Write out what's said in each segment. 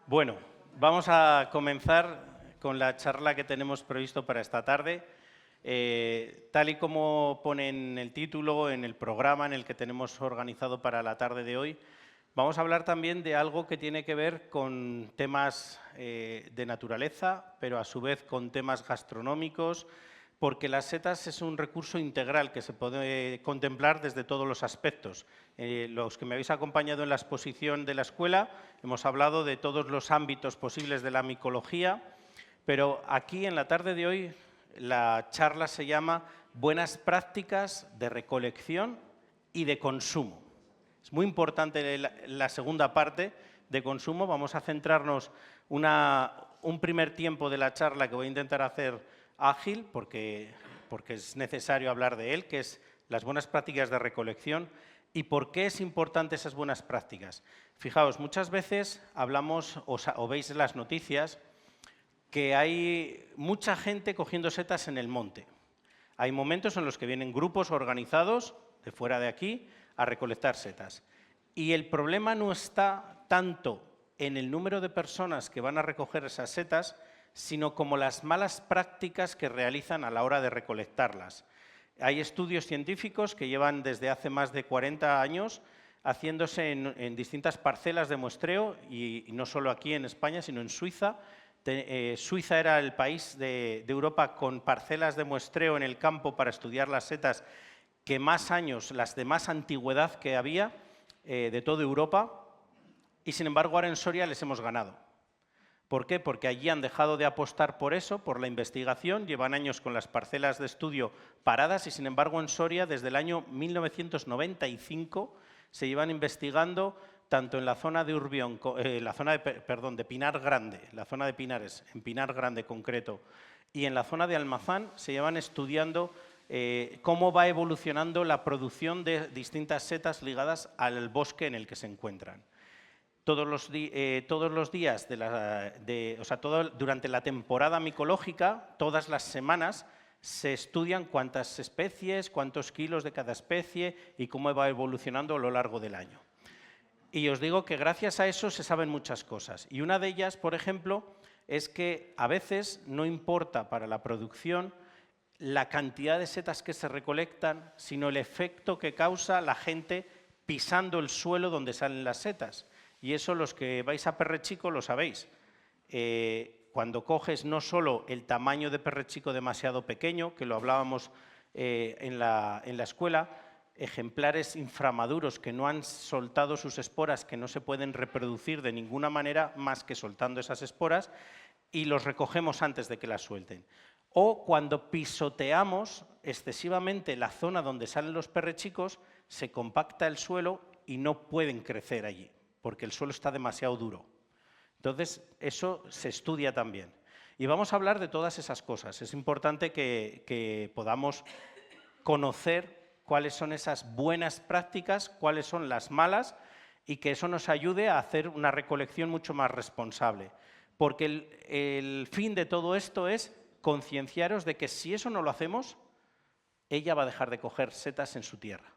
Bueno, vamos a comenzar con la charla que tenemos previsto para esta tarde. Tal y como pone en el título, en el programa en el que tenemos organizado para la tarde de hoy, vamos a hablar también de algo que tiene que ver con temas de naturaleza, pero a su vez con temas gastronómicos, porque las setas es un recurso integral que se puede contemplar desde todos los aspectos. Los que me habéis acompañado en la exposición de la escuela, hemos hablado de todos los ámbitos posibles de la micología, pero aquí en la tarde de hoy la charla se llama Buenas prácticas de recolección y de consumo. Es muy importante la segunda parte de consumo. Vamos a centrarnos un primer tiempo de la charla que voy a intentar hacer ágil, porque es necesario hablar de él, que es las buenas prácticas de recolección y por qué es importante esas buenas prácticas. Fijaos, muchas veces hablamos o veis en las noticias que hay mucha gente cogiendo setas en el monte. Hay momentos en los que vienen grupos organizados de fuera de aquí a recolectar setas. Y el problema no está tanto en el número de personas que van a recoger esas setas, sino como las malas prácticas que realizan a la hora de recolectarlas. Hay estudios científicos que llevan desde hace más de 40 años haciéndose en distintas parcelas de muestreo, y no solo aquí en España, sino en Suiza. Suiza era el país de Europa con parcelas de muestreo en el campo para estudiar las setas que más años, las de más antigüedad que había de toda Europa, y sin embargo ahora en Soria les hemos ganado. ¿Por qué? Porque allí han dejado de apostar por eso, por la investigación, llevan años con las parcelas de estudio paradas y sin embargo en Soria desde el año 1995 se llevan investigando tanto en la zona de Urbión, de Pinar Grande, la zona de Pinares, en Pinar Grande concreto, y en la zona de Almazán se llevan estudiando cómo va evolucionando la producción de distintas setas ligadas al bosque en el que se encuentran. Todos los días, durante la temporada micológica, todas las semanas, se estudian cuántas especies, cuántos kilos de cada especie y cómo va evolucionando a lo largo del año. Y os digo que gracias a eso se saben muchas cosas. Y una de ellas, por ejemplo, es que a veces no importa para la producción la cantidad de setas que se recolectan, sino el efecto que causa la gente pisando el suelo donde salen las setas. Y eso los que vais a Perrechico lo sabéis. Cuando coges no solo el tamaño de Perrechico demasiado pequeño, que lo hablábamos en la escuela, ejemplares inframaduros que no han soltado sus esporas, que no se pueden reproducir de ninguna manera más que soltando esas esporas, y los recogemos antes de que las suelten. O cuando pisoteamos excesivamente la zona donde salen los perrechicos, se compacta el suelo y no pueden crecer allí, porque el suelo está demasiado duro. Entonces, eso se estudia también. Y vamos a hablar de todas esas cosas. Es importante que podamos conocer cuáles son esas buenas prácticas, cuáles son las malas, y que eso nos ayude a hacer una recolección mucho más responsable. Porque el fin de todo esto es concienciaros de que si eso no lo hacemos, ella va a dejar de coger setas en su tierra.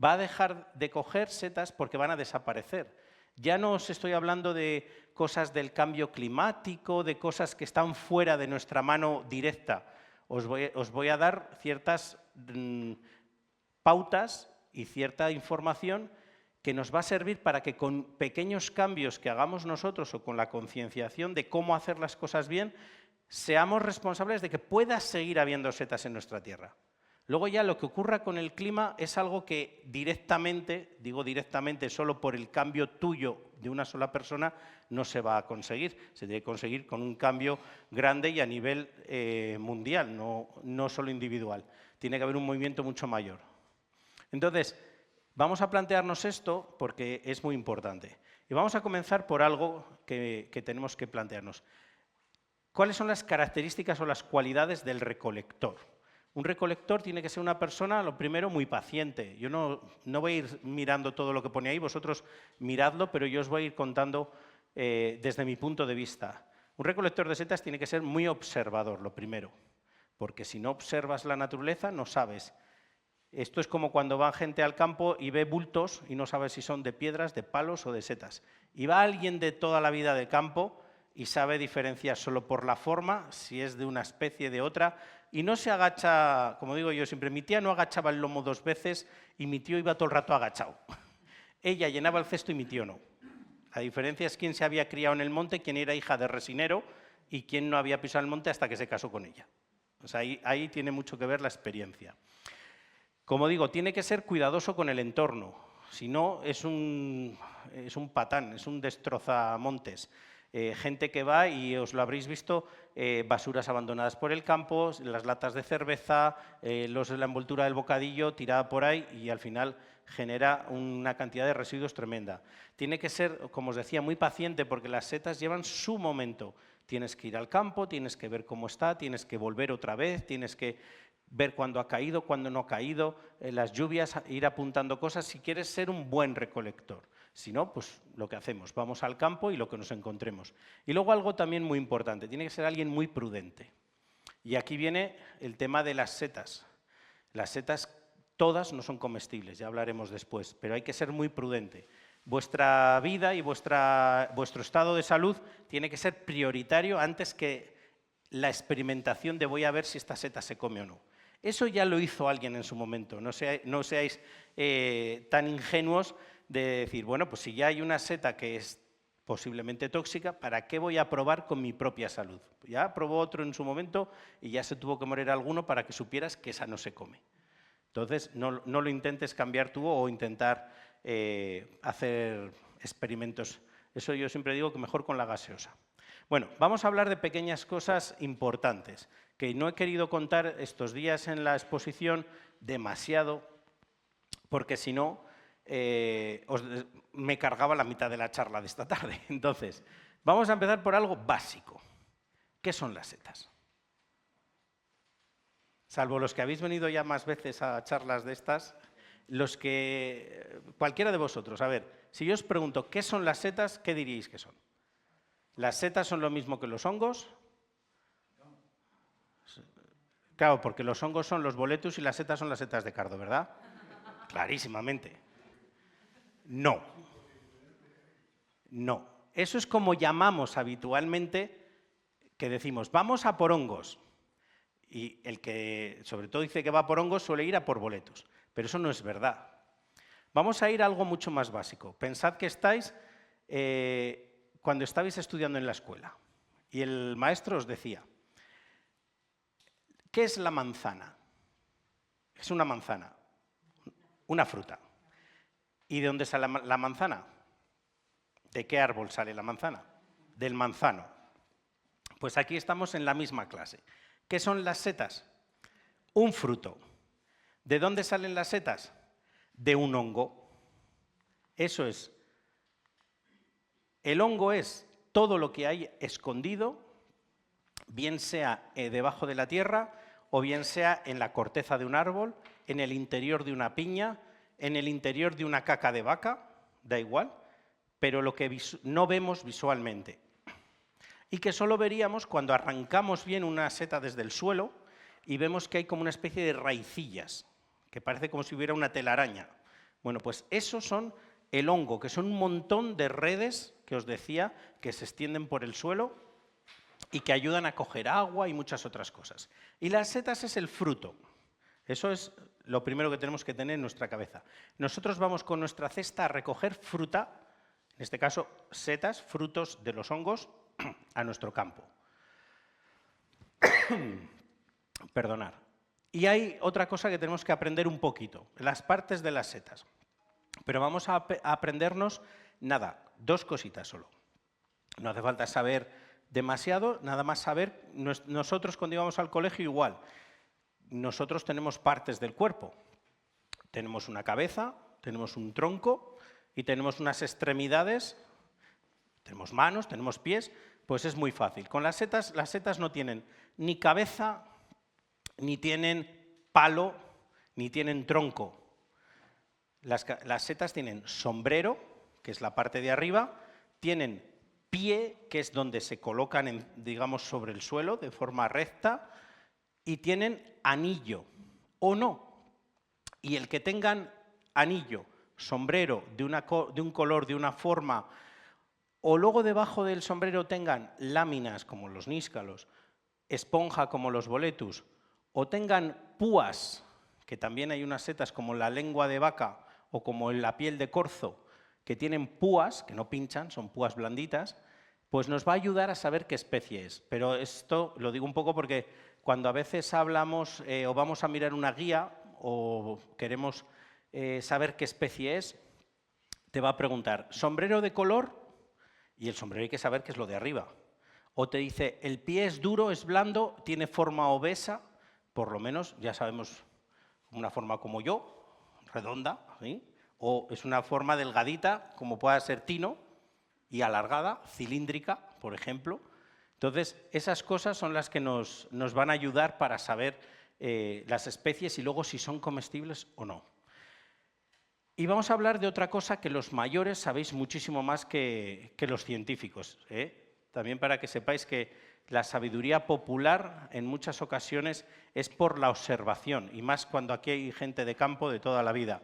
Va a dejar de coger setas porque van a desaparecer. Ya no os estoy hablando de cosas del cambio climático, de cosas que están fuera de nuestra mano directa. Os voy a dar ciertas pautas y cierta información que nos va a servir para que con pequeños cambios que hagamos nosotros o con la concienciación de cómo hacer las cosas bien, seamos responsables de que pueda seguir habiendo setas en nuestra tierra. Luego ya lo que ocurra con el clima es algo que directamente, digo directamente solo por el cambio tuyo de una sola persona, no se va a conseguir. Se debe conseguir con un cambio grande y a nivel mundial, no solo individual. Tiene que haber un movimiento mucho mayor. Entonces, vamos a plantearnos esto porque es muy importante. Y vamos a comenzar por algo que tenemos que plantearnos. ¿Cuáles son las características o las cualidades del recolector? Un recolector tiene que ser una persona, lo primero, muy paciente. Yo no voy a ir mirando todo lo que pone ahí, vosotros miradlo, pero yo os voy a ir contando desde mi punto de vista. Un recolector de setas tiene que ser muy observador, lo primero, porque si no observas la naturaleza no sabes Esto es como cuando va gente al campo y ve bultos y no sabe si son de piedras, de palos o de setas. Y va alguien de toda la vida del campo y sabe diferenciar solo por la forma, si es de una especie, de otra, y no se agacha, como digo yo siempre, mi tía no agachaba el lomo 2 veces y mi tío iba todo el rato agachado. Ella llenaba el cesto y mi tío no. La diferencia es quién se había criado en el monte, quién era hija de resinero y quién no había pisado el monte hasta que se casó con ella. O sea, ahí tiene mucho que ver la experiencia. Como digo, tiene que ser cuidadoso con el entorno, si no es un patán, es un destrozamontes. Gente que va, y os lo habréis visto, basuras abandonadas por el campo, las latas de cerveza, la envoltura del bocadillo tirada por ahí y al final genera una cantidad de residuos tremenda. Tiene que ser, como os decía, muy paciente porque las setas llevan su momento. Tienes que ir al campo, tienes que ver cómo está, tienes que volver otra vez, tienes que ver cuándo ha caído, cuándo no ha caído, las lluvias, ir apuntando cosas si quieres ser un buen recolector. Si no, pues lo que hacemos, vamos al campo y lo que nos encontremos. Y luego algo también muy importante, tiene que ser alguien muy prudente. Y aquí viene el tema de las setas. Las setas todas no son comestibles, ya hablaremos después, pero hay que ser muy prudente. Vuestra vida y vuestro estado de salud tiene que ser prioritario antes que la experimentación de voy a ver si esta seta se come o no. Eso ya lo hizo alguien en su momento, no seáis tan ingenuos de decir, bueno, pues si ya hay una seta que es posiblemente tóxica, ¿para qué voy a probar con mi propia salud? Ya probó otro en su momento y ya se tuvo que morir alguno para que supieras que esa no se come. Entonces, no lo intentes cambiar tú o intentar hacer experimentos. Eso yo siempre digo que mejor con la gaseosa. Bueno, vamos a hablar de pequeñas cosas importantes, que no he querido contar estos días en la exposición demasiado, porque si no, me cargaba la mitad de la charla de esta tarde. Entonces, vamos a empezar por algo básico. ¿Qué son las setas? Salvo los que habéis venido ya más veces a charlas de estas, cualquiera de vosotros, a ver, si yo os pregunto ¿qué son las setas?, ¿qué diríais que son? ¿Las setas son lo mismo que los hongos? Claro, porque los hongos son los boletus y las setas son las setas de cardo, ¿verdad? Clarísimamente. No. No. Eso es como llamamos habitualmente, que decimos, vamos a por hongos. Y el que sobre todo dice que va por hongos suele ir a por boletus. Pero eso no es verdad. Vamos a ir a algo mucho más básico. Pensad que estáis cuando estabais estudiando en la escuela y el maestro os decía, ¿qué es la manzana? Es una manzana, una fruta. ¿Y de dónde sale la manzana? ¿De qué árbol sale la manzana? Del manzano. Pues aquí estamos en la misma clase. ¿Qué son las setas? Un fruto. ¿De dónde salen las setas? De un hongo. Eso es. El hongo es todo lo que hay escondido, bien sea debajo de la tierra o bien sea en la corteza de un árbol, en el interior de una piña, en el interior de una caca de vaca, da igual, pero lo que no vemos visualmente. Y que solo veríamos cuando arrancamos bien una seta desde el suelo y vemos que hay como una especie de raicillas, que parece como si hubiera una telaraña. Bueno, pues esos son el hongo, que son un montón de redes, que os decía, que se extienden por el suelo y que ayudan a coger agua y muchas otras cosas. Y las setas es el fruto. Eso es lo primero que tenemos que tener en nuestra cabeza. Nosotros vamos con nuestra cesta a recoger fruta, en este caso setas, frutos de los hongos, a nuestro campo. Perdonad. Y hay otra cosa que tenemos que aprender un poquito, las partes de las setas. Pero vamos a aprendernos, nada, 2 cositas solo. No hace falta saber demasiado, nada más saber, nosotros cuando íbamos al colegio igual, nosotros tenemos partes del cuerpo. Tenemos una cabeza, tenemos un tronco y tenemos unas extremidades, tenemos manos, tenemos pies, pues es muy fácil. Con las setas no tienen ni cabeza, ni tienen palo, ni tienen tronco. Las setas tienen sombrero, que es la parte de arriba, tienen pie, que es donde se colocan, digamos, sobre el suelo de forma recta, y tienen anillo, o no. Y el que tengan anillo, sombrero de un color, de una forma, o luego debajo del sombrero tengan láminas como los níscalos, esponja como los boletus, o tengan púas, que también hay unas setas como la lengua de vaca o como la piel de corzo, que tienen púas, que no pinchan, son púas blanditas, pues nos va a ayudar a saber qué especie es. Pero esto lo digo un poco porque cuando a veces hablamos o vamos a mirar una guía o queremos saber qué especie es, te va a preguntar, ¿sombrero de color? Y el sombrero hay que saber qué es lo de arriba. O te dice, el pie es duro, es blando, tiene forma obesa, por lo menos ya sabemos una forma como yo, redonda, ¿sí? O es una forma delgadita, como pueda ser Tino, y alargada, cilíndrica, por ejemplo. Entonces, esas cosas son las que nos van a ayudar para saber las especies y luego si son comestibles o no. Y vamos a hablar de otra cosa que los mayores sabéis muchísimo más que los científicos, ¿eh? También para que sepáis que la sabiduría popular en muchas ocasiones es por la observación, y más cuando aquí hay gente de campo de toda la vida.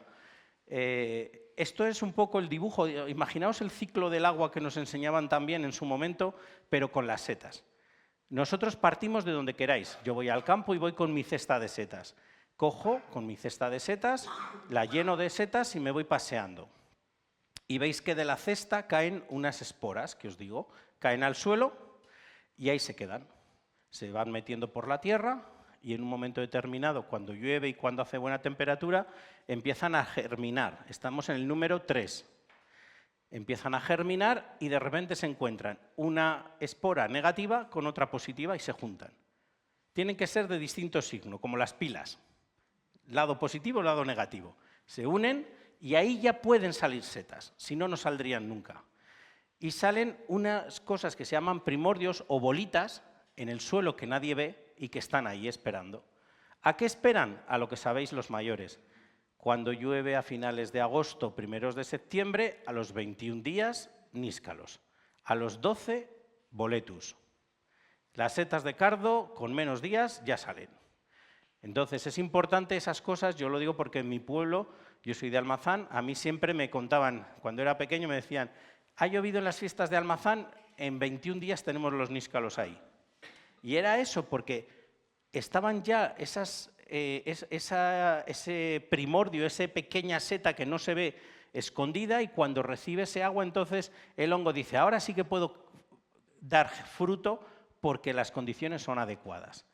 Esto es un poco el dibujo, imaginaos el ciclo del agua que nos enseñaban también en su momento, pero con las setas. Nosotros partimos de donde queráis. Yo voy al campo y voy con mi cesta de setas. Cojo con mi cesta de setas, la lleno de setas y me voy paseando. Y veis que de la cesta caen unas esporas, que os digo, caen al suelo y ahí se quedan. Se van metiendo por la tierra y en un momento determinado, cuando llueve y cuando hace buena temperatura, empiezan a germinar. Estamos en el número 3. Empiezan a germinar y de repente se encuentran una espora negativa con otra positiva y se juntan. Tienen que ser de distinto signo, como las pilas. Lado positivo, lado negativo. Se unen y ahí ya pueden salir setas, si no, no saldrían nunca. Y salen unas cosas que se llaman primordios o bolitas en el suelo que nadie ve y que están ahí esperando. ¿A qué esperan? A lo que sabéis los mayores. Cuando llueve a finales de agosto, primeros de septiembre, a los 21 días, níscalos. A los 12, boletus. Las setas de cardo, con menos días, ya salen. Entonces, es importante esas cosas, yo lo digo porque en mi pueblo, yo soy de Almazán, a mí siempre me contaban, cuando era pequeño me decían, ha llovido en las fiestas de Almazán, en 21 días tenemos los níscalos ahí. Y era eso, porque estaban ya ese primordio, esa pequeña seta que no se ve escondida y cuando recibe ese agua, entonces el hongo dice, ahora sí que puedo dar fruto porque las condiciones son adecuadas.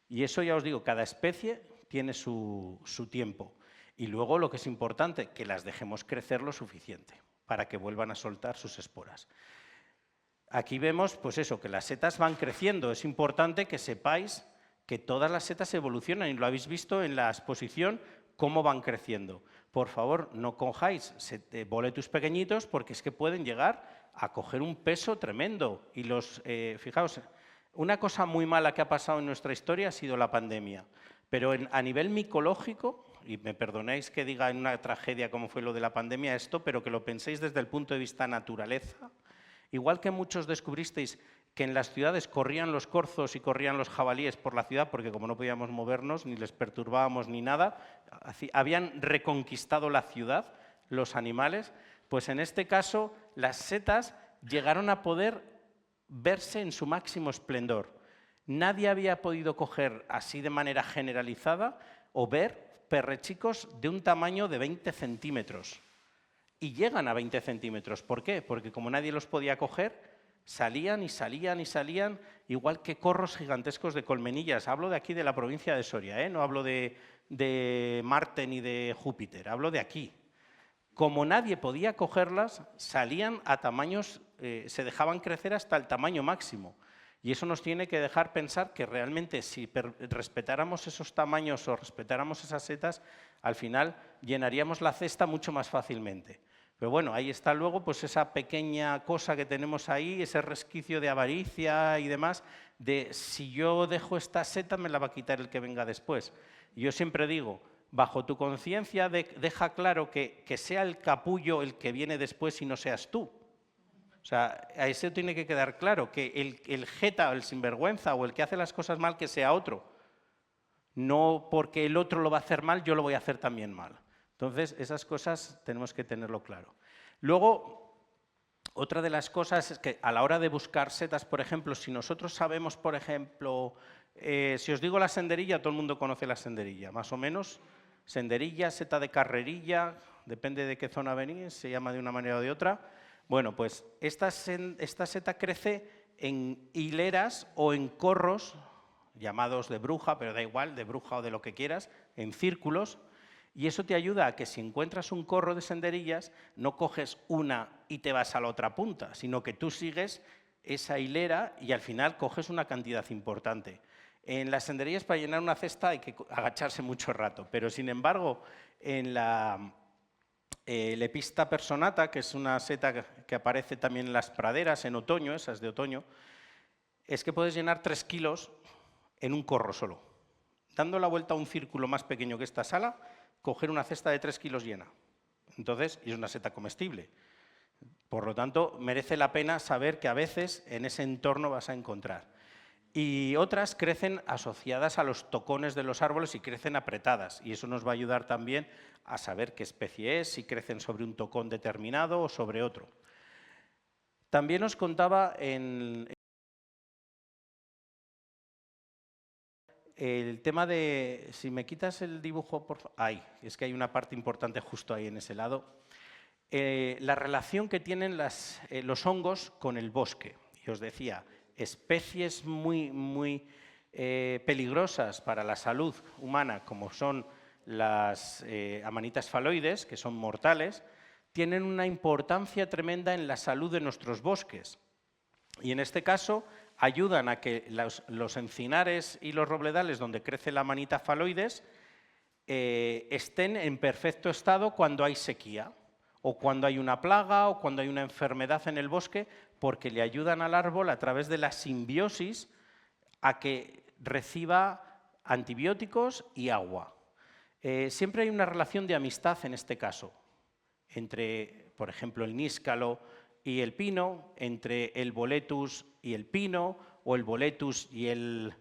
Y eso ya os digo, cada especie tiene su tiempo. Y luego lo que es importante, que las dejemos crecer lo suficiente para que vuelvan a soltar sus esporas. Aquí vemos, pues eso, que las setas van creciendo. Es importante que sepáis que todas las setas evolucionan y lo habéis visto en la exposición, cómo van creciendo. Por favor, no cojáis boletus pequeñitos porque es que pueden llegar a coger un peso tremendo. Y fijaos, una cosa muy mala que ha pasado en nuestra historia ha sido la pandemia, pero a nivel micológico, y me perdonéis que diga en una tragedia como fue lo de la pandemia esto, pero que lo penséis desde el punto de vista naturaleza, igual que muchos descubristeis que en las ciudades corrían los corzos y corrían los jabalíes por la ciudad, porque como no podíamos movernos, ni les perturbábamos ni nada, habían reconquistado la ciudad, los animales, pues en este caso las setas llegaron a poder verse en su máximo esplendor. Nadie había podido coger así de manera generalizada o ver perrechicos de un tamaño de 20 centímetros. Y llegan a 20 centímetros. ¿Por qué? Porque como nadie los podía coger, salían y salían y salían, igual que corros gigantescos de colmenillas. Hablo de aquí, de la provincia de Soria, ¿eh? No hablo de Marte ni de Júpiter, hablo de aquí. Como nadie podía cogerlas, salían a tamaños, se dejaban crecer hasta el tamaño máximo. Y eso nos tiene que dejar pensar que realmente si respetáramos esos tamaños o respetáramos esas setas, al final llenaríamos la cesta mucho más fácilmente. Pero bueno, ahí está luego pues esa pequeña cosa que tenemos ahí, ese resquicio de avaricia y demás, de si yo dejo esta seta me la va a quitar el que venga después. Yo siempre digo, bajo tu conciencia deja claro que sea el capullo el que viene después y no seas tú. O sea, a ese tiene que quedar claro, que el jeta, el sinvergüenza o el que hace las cosas mal, que sea otro. No porque el otro lo va a hacer mal, yo lo voy a hacer también mal. Entonces, esas cosas tenemos que tenerlo claro. Luego, otra de las cosas es que a la hora de buscar setas, por ejemplo, si nosotros sabemos, por ejemplo, si os digo la senderilla, todo el mundo conoce la senderilla, más o menos. Senderilla, seta de carrerilla, depende de qué zona venís, se llama de una manera o de otra. Bueno, pues esta seta crece en hileras o en corros, llamados de bruja, pero da igual, de bruja o de lo que quieras, en círculos, y eso te ayuda a que si encuentras un corro de senderillas, no coges una y te vas a la otra punta, sino que tú sigues esa hilera y al final coges una cantidad importante. En las senderillas, para llenar una cesta hay que agacharse mucho rato, pero sin embargo, en la Lepista personata, que es una seta que aparece también en las praderas en otoño, esas de otoño, es que puedes llenar 3 kilos en un corro solo. Dando la vuelta a un círculo más pequeño que esta sala, coger una cesta de 3 kilos llena. Entonces, y es una seta comestible. Por lo tanto, merece la pena saber que a veces en ese entorno vas a encontrar. Y otras crecen asociadas a los tocones de los árboles y crecen apretadas. Y eso nos va a ayudar también a saber qué especie es, si crecen sobre un tocón determinado o sobre otro. También os contaba el tema de, si me quitas el dibujo, por favor. Ahí, es que hay una parte importante justo ahí en ese lado. La relación que tienen los hongos con el bosque. Y os decía, especies muy peligrosas para la salud humana, como son las amanitas faloides, que son mortales, tienen una importancia tremenda en la salud de nuestros bosques. Y en este caso ayudan a que los encinares y los robledales donde crece la amanita faloides estén en perfecto estado cuando hay sequía, o cuando hay una plaga, o cuando hay una enfermedad en el bosque, porque le ayudan al árbol a través de la simbiosis a que reciba antibióticos y agua. Siempre hay una relación de amistad en este caso, entre, por ejemplo, el níscalo y el pino, entre el boletus y el pino, o el boletus y el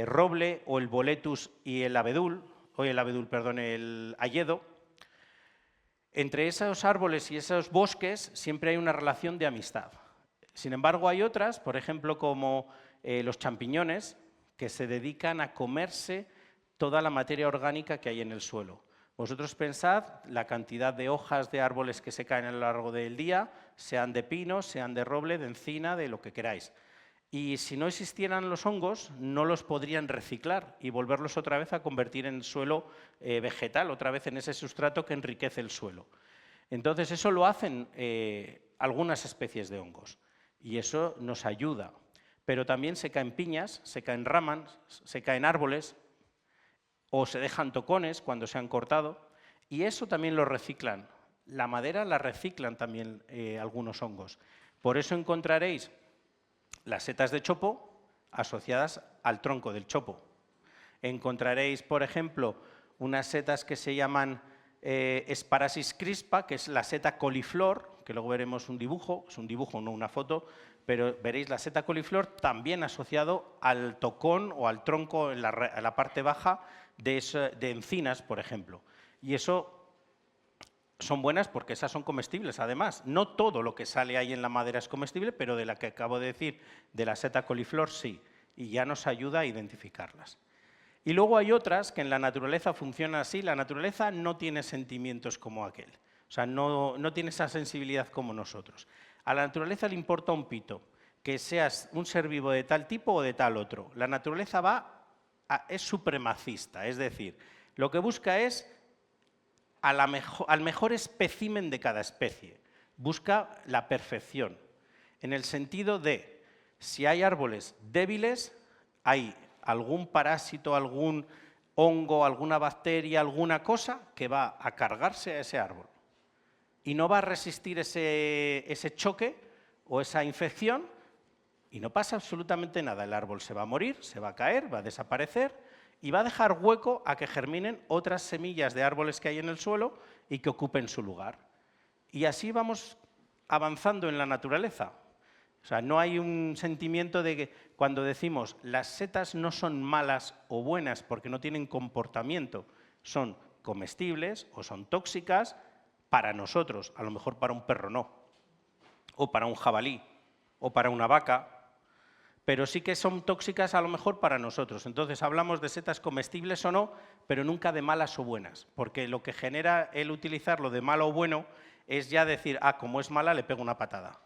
roble, o el boletus y el abedul, el hayedo. Entre esos árboles y esos bosques siempre hay una relación de amistad. Sin embargo, hay otras, por ejemplo, como los champiñones, que se dedican a comerse toda la materia orgánica que hay en el suelo. Vosotros pensad la cantidad de hojas de árboles que se caen a lo largo del día, sean de pino, sean de roble, de encina, de lo que queráis. Y si no existieran los hongos, no los podrían reciclar y volverlos otra vez a convertir en suelo vegetal, otra vez en ese sustrato que enriquece el suelo. Entonces, eso lo hacen algunas especies de hongos y eso nos ayuda. Pero también se caen piñas, se caen ramas, se caen árboles o se dejan tocones cuando se han cortado y eso también lo reciclan. La madera la reciclan también algunos hongos. Por eso encontraréis las setas de chopo asociadas al tronco del chopo. Encontraréis, por ejemplo, unas setas que se llaman Sparasis crispa, que es la seta coliflor, que luego veremos un dibujo, es un dibujo, no una foto, pero veréis la seta coliflor también asociado al tocón o al tronco en la parte baja de encinas, por ejemplo. Y eso son buenas porque esas son comestibles, además. No todo lo que sale ahí en la madera es comestible, pero de la que acabo de decir, de la seta coliflor, sí. Y ya nos ayuda a identificarlas. Y luego hay otras que en la naturaleza funcionan así. La naturaleza no tiene sentimientos como aquel. O sea, no tiene esa sensibilidad como nosotros. A la naturaleza le importa un pito, que seas un ser vivo de tal tipo o de tal otro. La naturaleza es supremacista, es decir, lo que busca es al mejor espécimen de cada especie. Busca la perfección, en el sentido de, si hay árboles débiles, hay algún parásito, algún hongo, alguna bacteria, alguna cosa que va a cargarse a ese árbol y no va a resistir ese choque o esa infección y no pasa absolutamente nada. El árbol se va a morir, se va a caer, va a desaparecer y va a dejar hueco a que germinen otras semillas de árboles que hay en el suelo y que ocupen su lugar. Y así vamos avanzando en la naturaleza. O sea, no hay un sentimiento de que cuando decimos las setas no son malas o buenas porque no tienen comportamiento, son comestibles o son tóxicas para nosotros, a lo mejor para un perro no, o para un jabalí, o para una vaca, pero sí que son tóxicas a lo mejor para nosotros. Entonces hablamos de setas comestibles o no, pero nunca de malas o buenas, porque lo que genera el utilizarlo de malo o bueno es ya decir, ah, como es mala le pego una patada,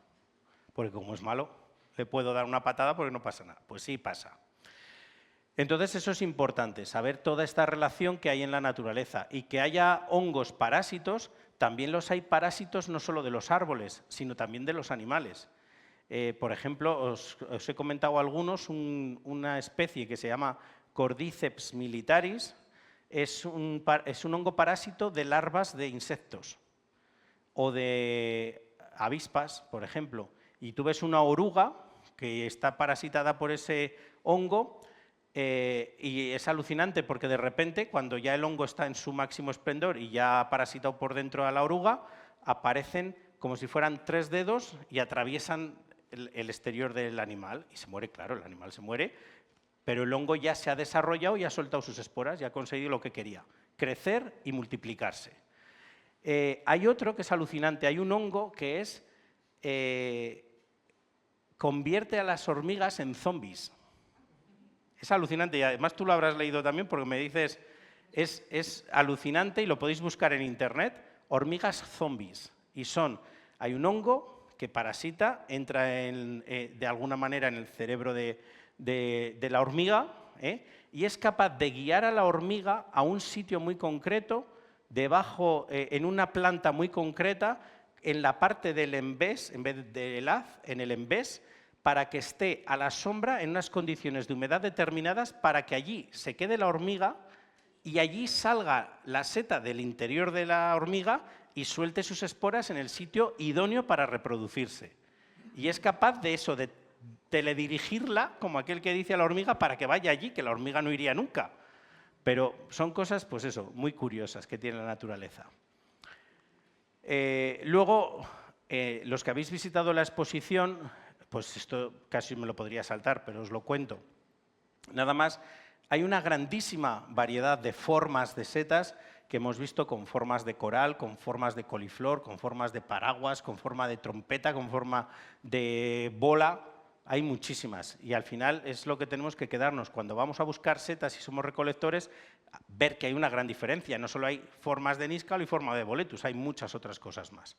porque como es malo le puedo dar una patada porque no pasa nada. Pues sí pasa. Entonces eso es importante, saber toda esta relación que hay en la naturaleza y que haya hongos parásitos, también los hay parásitos no solo de los árboles, sino también de los animales. Por ejemplo, os he comentado algunos, una especie que se llama Cordyceps militaris, es un hongo parásito de larvas de insectos o de avispas, por ejemplo. Y tú ves una oruga que está parasitada por ese hongo y es alucinante porque de repente, cuando ya el hongo está en su máximo esplendor y ya ha parasitado por dentro a la oruga, aparecen como si fueran 3 dedos y atraviesan el exterior del animal y se muere, claro, el animal se muere, pero el hongo ya se ha desarrollado y ha soltado sus esporas y ha conseguido lo que quería, crecer y multiplicarse. Hay otro que es alucinante, hay un hongo que convierte a las hormigas en zombies. Es alucinante y además tú lo habrás leído también porque me dices, es alucinante y lo podéis buscar en internet, hormigas zombies. Y hay un hongo que parasita, entra de alguna manera en el cerebro de la hormiga y es capaz de guiar a la hormiga a un sitio muy concreto, debajo, en una planta muy concreta, en la parte del embés, en vez del haz, en el embés, para que esté a la sombra en unas condiciones de humedad determinadas para que allí se quede la hormiga y allí salga la seta del interior de la hormiga y suelte sus esporas en el sitio idóneo para reproducirse. Y es capaz de eso, de teledirigirla, como aquel que dice a la hormiga, para que vaya allí, que la hormiga no iría nunca. Pero son cosas, pues eso, muy curiosas que tiene la naturaleza. Luego, los que habéis visitado la exposición, pues esto casi me lo podría saltar, pero os lo cuento. Nada más, hay una grandísima variedad de formas de setas que hemos visto con formas de coral, con formas de coliflor, con formas de paraguas, con forma de trompeta, con forma de bola. Hay muchísimas y al final es lo que tenemos que quedarnos. Cuando vamos a buscar setas y somos recolectores, ver que hay una gran diferencia. No solo hay formas de níscalo y forma de boletus, hay muchas otras cosas más.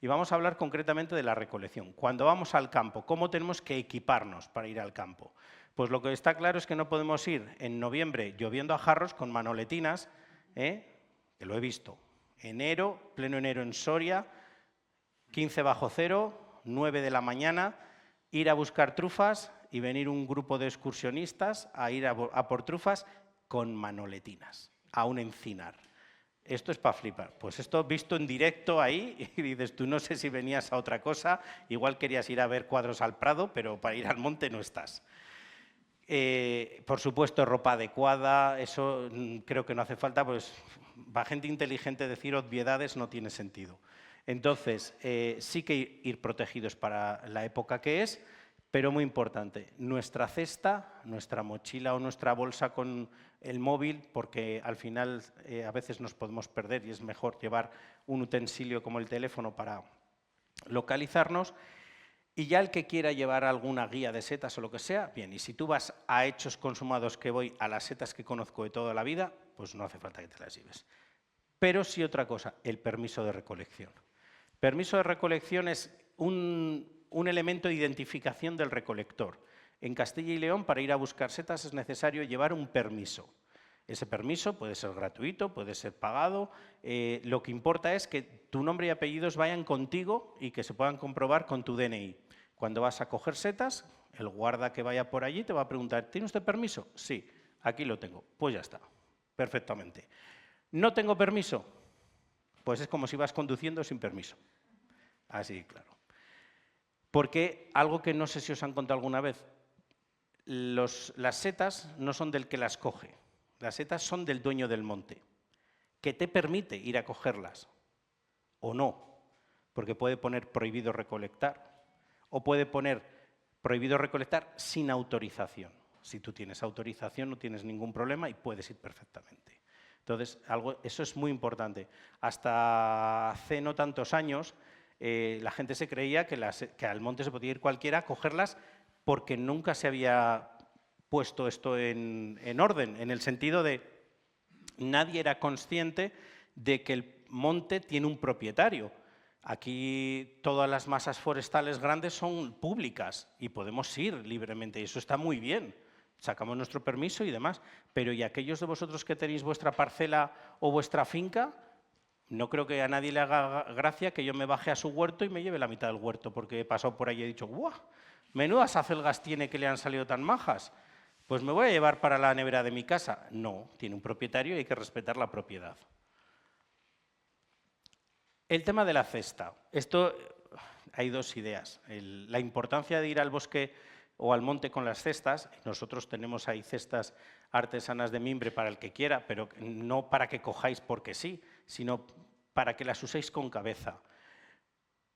Y vamos a hablar concretamente de la recolección. Cuando vamos al campo, ¿cómo tenemos que equiparnos para ir al campo? Pues lo que está claro es que no podemos ir en noviembre lloviendo a jarros con manoletinas, que lo he visto. Enero, pleno enero en Soria, 15 bajo cero, 9 de la mañana, ir a buscar trufas y venir un grupo de excursionistas a ir a por trufas con manoletinas, a un encinar. Esto es para flipar. Pues esto visto en directo ahí y dices, tú no sé si venías a otra cosa, igual querías ir a ver cuadros al Prado, pero para ir al monte no estás. Por supuesto, ropa adecuada, eso creo que no hace falta, pues para gente inteligente decir obviedades no tiene sentido. Entonces, sí que ir protegidos para la época que es, pero muy importante, nuestra cesta, nuestra mochila o nuestra bolsa con el móvil, porque al final a veces nos podemos perder y es mejor llevar un utensilio como el teléfono para localizarnos. Y ya el que quiera llevar alguna guía de setas o lo que sea, bien. Y si tú vas a Hechos Consumados, que voy a las setas que conozco de toda la vida, pues no hace falta que te las lleves. Pero sí otra cosa, el permiso de recolección. Permiso de recolección es un elemento de identificación del recolector. En Castilla y León, para ir a buscar setas es necesario llevar un permiso. Ese permiso puede ser gratuito, puede ser pagado. Lo que importa es que tu nombre y apellidos vayan contigo y que se puedan comprobar con tu DNI. Cuando vas a coger setas, el guarda que vaya por allí te va a preguntar, ¿tiene usted permiso? Sí, aquí lo tengo. Pues ya está, perfectamente. ¿No tengo permiso? Pues es como si vas conduciendo sin permiso. Así, claro. Porque algo que no sé si os han contado alguna vez, las setas no son del que las coge. Las setas son del dueño del monte, que te permite ir a cogerlas, o no, porque puede poner prohibido recolectar, o puede poner prohibido recolectar sin autorización. Si tú tienes autorización no tienes ningún problema y puedes ir perfectamente. Entonces, eso es muy importante. Hasta hace no tantos años la gente se creía que al monte se podía ir cualquiera a cogerlas porque nunca se había puesto esto en orden, en el sentido de nadie era consciente de que el monte tiene un propietario. Aquí todas las masas forestales grandes son públicas y podemos ir libremente y eso está muy bien. Sacamos nuestro permiso y demás, pero ¿y aquellos de vosotros que tenéis vuestra parcela o vuestra finca? No creo que a nadie le haga gracia que yo me baje a su huerto y me lleve la mitad del huerto porque he pasado por ahí y he dicho ¡guau! Menudas acelgas tiene que le han salido tan majas. Pues me voy a llevar para la nevera de mi casa. No, tiene un propietario y hay que respetar la propiedad. El tema de la cesta. Esto, hay dos ideas. La importancia de ir al bosque o al monte con las cestas. Nosotros tenemos ahí cestas artesanas de mimbre para el que quiera, pero no para que cojáis porque sí, sino para que las uséis con cabeza.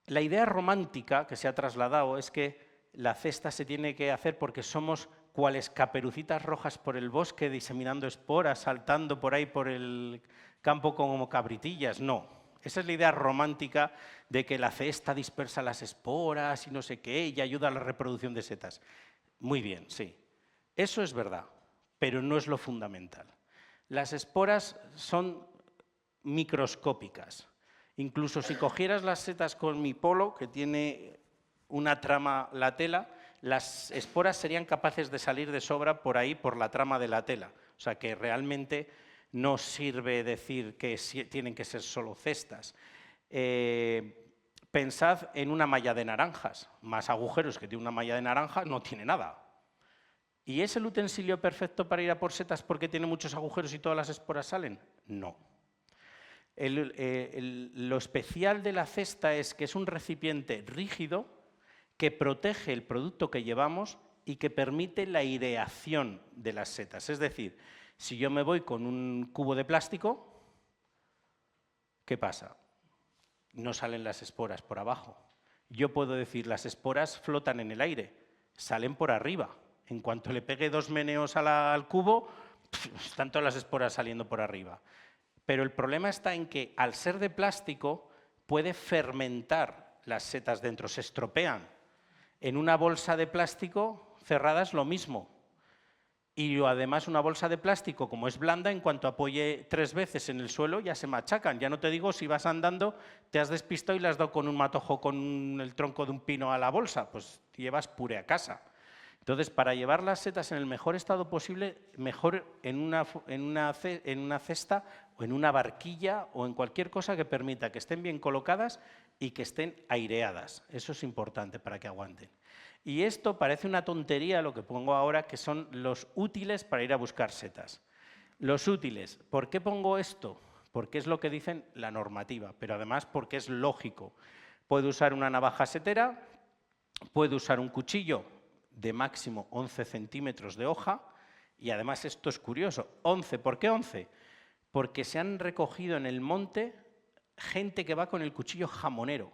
La idea romántica que se ha trasladado es que la cesta se tiene que hacer porque somos cuales caperucitas rojas por el bosque, diseminando esporas, saltando por ahí por el campo como cabritillas. No, esa es la idea romántica de que la cesta dispersa las esporas y no sé qué, y ayuda a la reproducción de setas. Muy bien, sí, eso es verdad, pero no es lo fundamental. Las esporas son microscópicas. Incluso si cogieras las setas con mi polo, que tiene una trama la tela, las esporas serían capaces de salir de sobra por ahí, por la trama de la tela. O sea que realmente no sirve decir que tienen que ser solo cestas. Pensad en una malla de naranjas. Más agujeros que tiene una malla de naranja no tiene nada. ¿Y es el utensilio perfecto para ir a por setas porque tiene muchos agujeros y todas las esporas salen? No. Lo especial de la cesta es que es un recipiente rígido que protege el producto que llevamos y que permite la aireación de las setas. Es decir, si yo me voy con un cubo de plástico, ¿qué pasa? No salen las esporas por abajo. Yo puedo decir, las esporas flotan en el aire, salen por arriba. En cuanto le pegue 2 meneos al cubo, están todas las esporas saliendo por arriba. Pero el problema está en que, al ser de plástico, puede fermentar las setas dentro, se estropean. En una bolsa de plástico cerrada es lo mismo. Y además una bolsa de plástico, como es blanda, en cuanto apoye 3 veces en el suelo ya se machacan. Ya no te digo si vas andando, te has despistado y le has dado con un matojo con el tronco de un pino a la bolsa, pues llevas puré a casa. Entonces, para llevar las setas en el mejor estado posible, mejor en una cesta o en una barquilla o en cualquier cosa que permita que estén bien colocadas y que estén aireadas. Eso es importante para que aguanten. Y esto parece una tontería, lo que pongo ahora, que son los útiles para ir a buscar setas. Los útiles, ¿por qué pongo esto? Porque es lo que dicen la normativa, pero además porque es lógico. Puede usar una navaja setera, puede usar un cuchillo de máximo 11 centímetros de hoja, y además esto es curioso, 11, ¿por qué 11? Porque se han recogido en el monte gente que va con el cuchillo jamonero.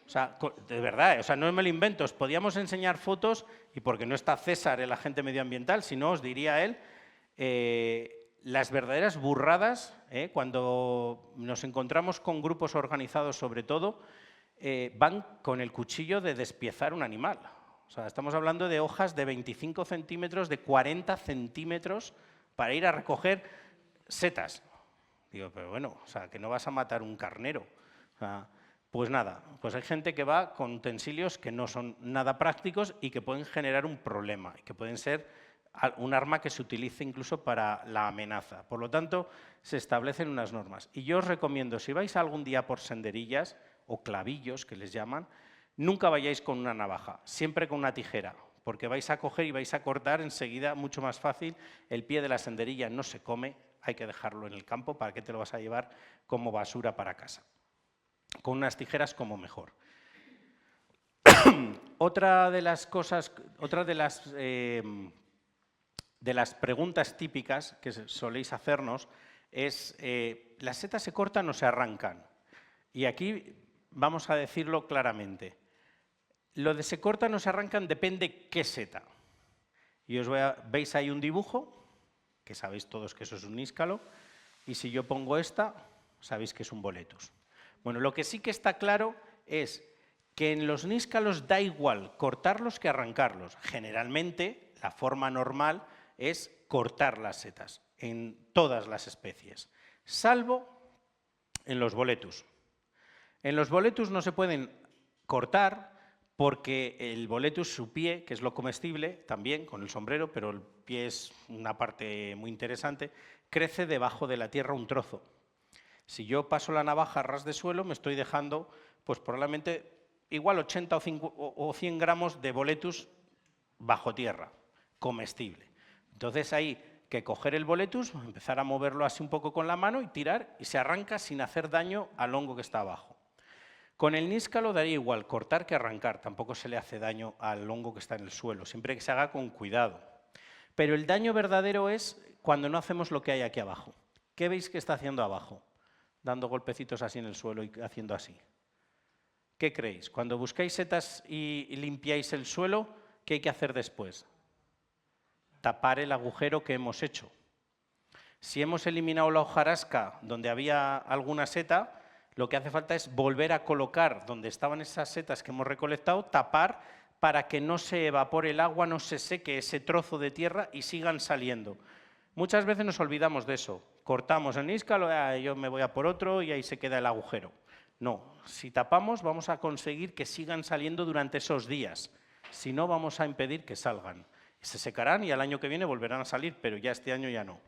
O sea, de verdad, o sea, no me lo invento, os podíamos enseñar fotos, y porque no está César, el agente medioambiental, si no os diría él, las verdaderas burradas, cuando nos encontramos con grupos organizados sobre todo, van con el cuchillo de despiezar un animal. O sea, estamos hablando de hojas de 25 centímetros, de 40 centímetros, para ir a recoger setas. Digo, pero bueno, o sea, que no vas a matar un carnero. O sea, pues nada, pues hay gente que va con utensilios que no son nada prácticos y que pueden generar un problema, y que pueden ser un arma que se utilice incluso para la amenaza. Por lo tanto, se establecen unas normas. Y yo os recomiendo, si vais algún día por senderillas o clavillos, que les llaman, nunca vayáis con una navaja, siempre con una tijera, porque vais a coger y vais a cortar enseguida, mucho más fácil. El pie de la senderilla no se come, hay que dejarlo en el campo. ¿Para qué te lo vas a llevar como basura para casa? Con unas tijeras como mejor. Otra de las cosas, otra de las preguntas típicas que soléis hacernos es, ¿las setas se cortan o se arrancan? Y aquí vamos a decirlo claramente. Lo de se cortan o se arrancan depende qué seta. Y veis ahí un dibujo, que sabéis todos que eso es un níscalo, y si yo pongo esta, sabéis que es un boletus. Bueno, lo que sí que está claro es que en los níscalos da igual cortarlos que arrancarlos. Generalmente, la forma normal es cortar las setas en todas las especies, salvo en los boletus. En los boletus no se pueden cortar porque el boletus, su pie, que es lo comestible, también con el sombrero, pero el pie es una parte muy interesante, crece debajo de la tierra un trozo. Si yo paso la navaja a ras de suelo, me estoy dejando, pues probablemente, igual 80 o 100 gramos de boletus bajo tierra, comestible. Entonces hay que coger el boletus, empezar a moverlo así un poco con la mano y tirar, y se arranca sin hacer daño al hongo que está abajo. Con el níscalo daría igual cortar que arrancar, tampoco se le hace daño al hongo que está en el suelo, siempre que se haga con cuidado. Pero el daño verdadero es cuando no hacemos lo que hay aquí abajo. ¿Qué veis que está haciendo abajo? Dando golpecitos así en el suelo y haciendo así. ¿Qué creéis? Cuando buscáis setas y limpiáis el suelo, ¿qué hay que hacer después? Tapar el agujero que hemos hecho. Si hemos eliminado la hojarasca donde había alguna seta, lo que hace falta es volver a colocar donde estaban esas setas que hemos recolectado, tapar para que no se evapore el agua, no se seque ese trozo de tierra y sigan saliendo. Muchas veces nos olvidamos de eso. Cortamos el níscalo, yo me voy a por otro y ahí se queda el agujero. No, si tapamos vamos a conseguir que sigan saliendo durante esos días. Si no, vamos a impedir que salgan. Se secarán y al año que viene volverán a salir, pero ya este año ya no.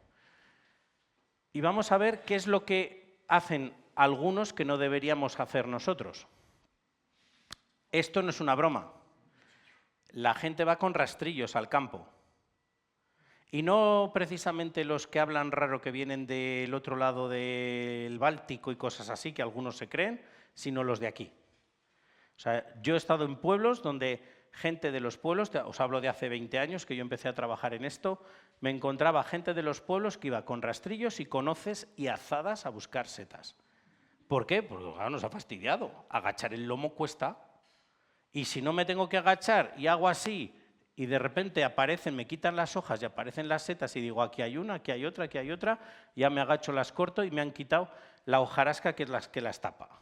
Y vamos a ver qué es lo que hacen algunos que no deberíamos hacer nosotros. Esto no es una broma. La gente va con rastrillos al campo. Y no precisamente los que hablan raro que vienen del otro lado del Báltico y cosas así, que algunos se creen, sino los de aquí. O sea, yo he estado en pueblos donde gente de los pueblos, os hablo de hace 20 años que yo empecé a trabajar en esto, me encontraba gente de los pueblos que iba con rastrillos y con hoces y azadas a buscar setas. ¿Por qué? Porque claro, nos ha fastidiado. Agachar el lomo cuesta. Y si no me tengo que agachar y hago así y de repente aparecen, me quitan las hojas y aparecen las setas y digo aquí hay una, aquí hay otra, ya me agacho, las corto y me han quitado la hojarasca que es la que las tapa.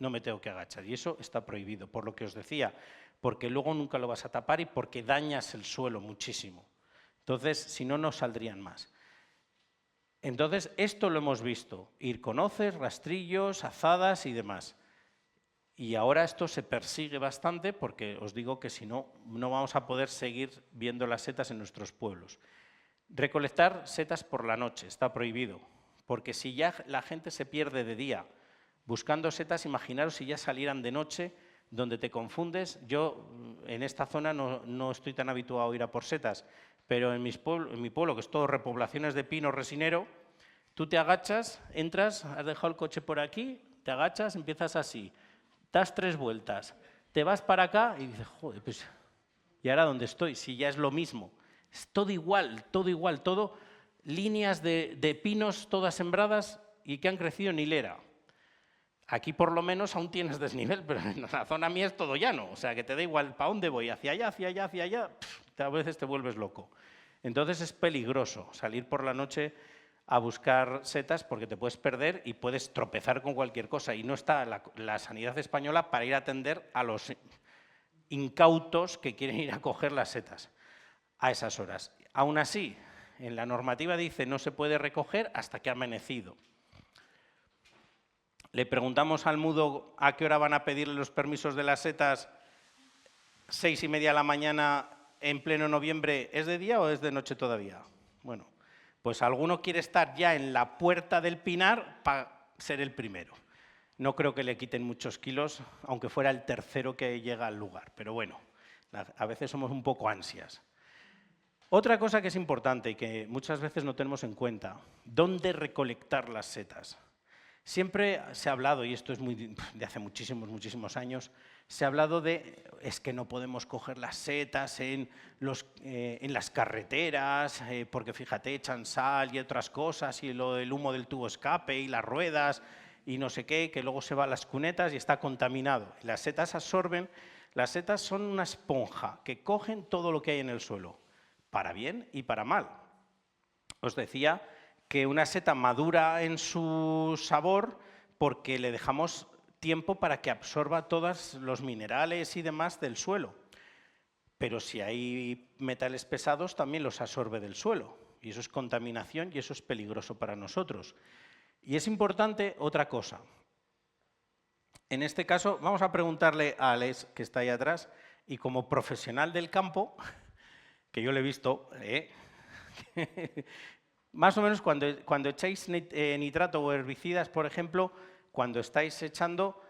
No me tengo que agachar y eso está prohibido, por lo que os decía, porque luego nunca lo vas a tapar y porque dañas el suelo muchísimo. Entonces, si no, no saldrían más. Entonces, esto lo hemos visto, ir con hoces, rastrillos, azadas y demás. Y ahora esto se persigue bastante porque os digo que si no, no vamos a poder seguir viendo las setas en nuestros pueblos. Recolectar setas por la noche está prohibido, porque si ya la gente se pierde de día buscando setas, imaginaros si ya salieran de noche, donde te confundes. Yo en esta zona no estoy tan habituado a ir a por setas, pero en mi pueblo, que es todo repoblaciones de pino resinero, tú te agachas, entras, has dejado el coche por aquí, te agachas, empiezas así, das 3 vueltas, te vas para acá y dices, joder, pues, ¿y ahora dónde estoy? Si ya es lo mismo. Es todo igual, todo líneas de pinos todas sembradas y que han crecido en hilera. Aquí por lo menos aún tienes desnivel, pero en la zona mía es todo llano, o sea que te da igual para dónde voy, hacia allá, a veces te vuelves loco. Entonces es peligroso salir por la noche a buscar setas porque te puedes perder y puedes tropezar con cualquier cosa y no está la sanidad española para ir a atender a los incautos que quieren ir a coger las setas a esas horas. Aún así, en la normativa dice no se puede recoger hasta que ha amanecido. Le preguntamos al mudo a qué hora van a pedirle los permisos de las setas, 6:30 de la mañana en pleno noviembre, ¿es de día o es de noche todavía? Bueno, pues alguno quiere estar ya en la puerta del pinar para ser el primero. No creo que le quiten muchos kilos, aunque fuera el tercero que llega al lugar, pero bueno, a veces somos un poco ansias. Otra cosa que es importante y que muchas veces no tenemos en cuenta, ¿dónde recolectar las setas? Siempre se ha hablado, y esto es de hace muchísimos años, se ha hablado de es que no podemos coger las setas en las carreteras, porque fíjate, echan sal y otras cosas, y el humo del tubo escape y las ruedas, y no sé qué, que luego se va a las cunetas y está contaminado. Y las setas absorben, las setas son una esponja que cogen todo lo que hay en el suelo, para bien y para mal. Os decía que una seta madura en su sabor porque le dejamos tiempo para que absorba todos los minerales y demás del suelo. Pero si hay metales pesados, también los absorbe del suelo. Y eso es contaminación y eso es peligroso para nosotros. Y es importante otra cosa. En este caso, vamos a preguntarle a Alex, que está ahí atrás, y como profesional del campo, que yo le he visto, más o menos cuando echáis nitrato o herbicidas, por ejemplo, cuando estáis echando,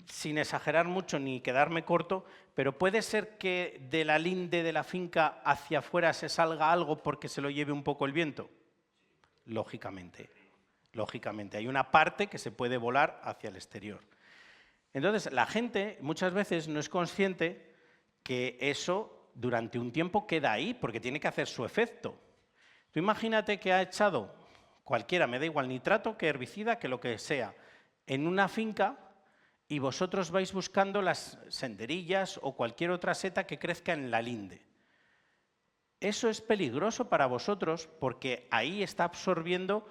sin exagerar mucho ni quedarme corto, pero puede ser que de la linde de la finca hacia afuera se salga algo porque se lo lleve un poco el viento. Lógicamente, hay una parte que se puede volar hacia el exterior. Entonces, la gente muchas veces no es consciente que eso durante un tiempo queda ahí porque tiene que hacer su efecto. Tú imagínate que ha echado cualquiera, me da igual nitrato que herbicida, que lo que sea, en una finca y vosotros vais buscando las senderillas o cualquier otra seta que crezca en la linde. Eso es peligroso para vosotros porque ahí está absorbiendo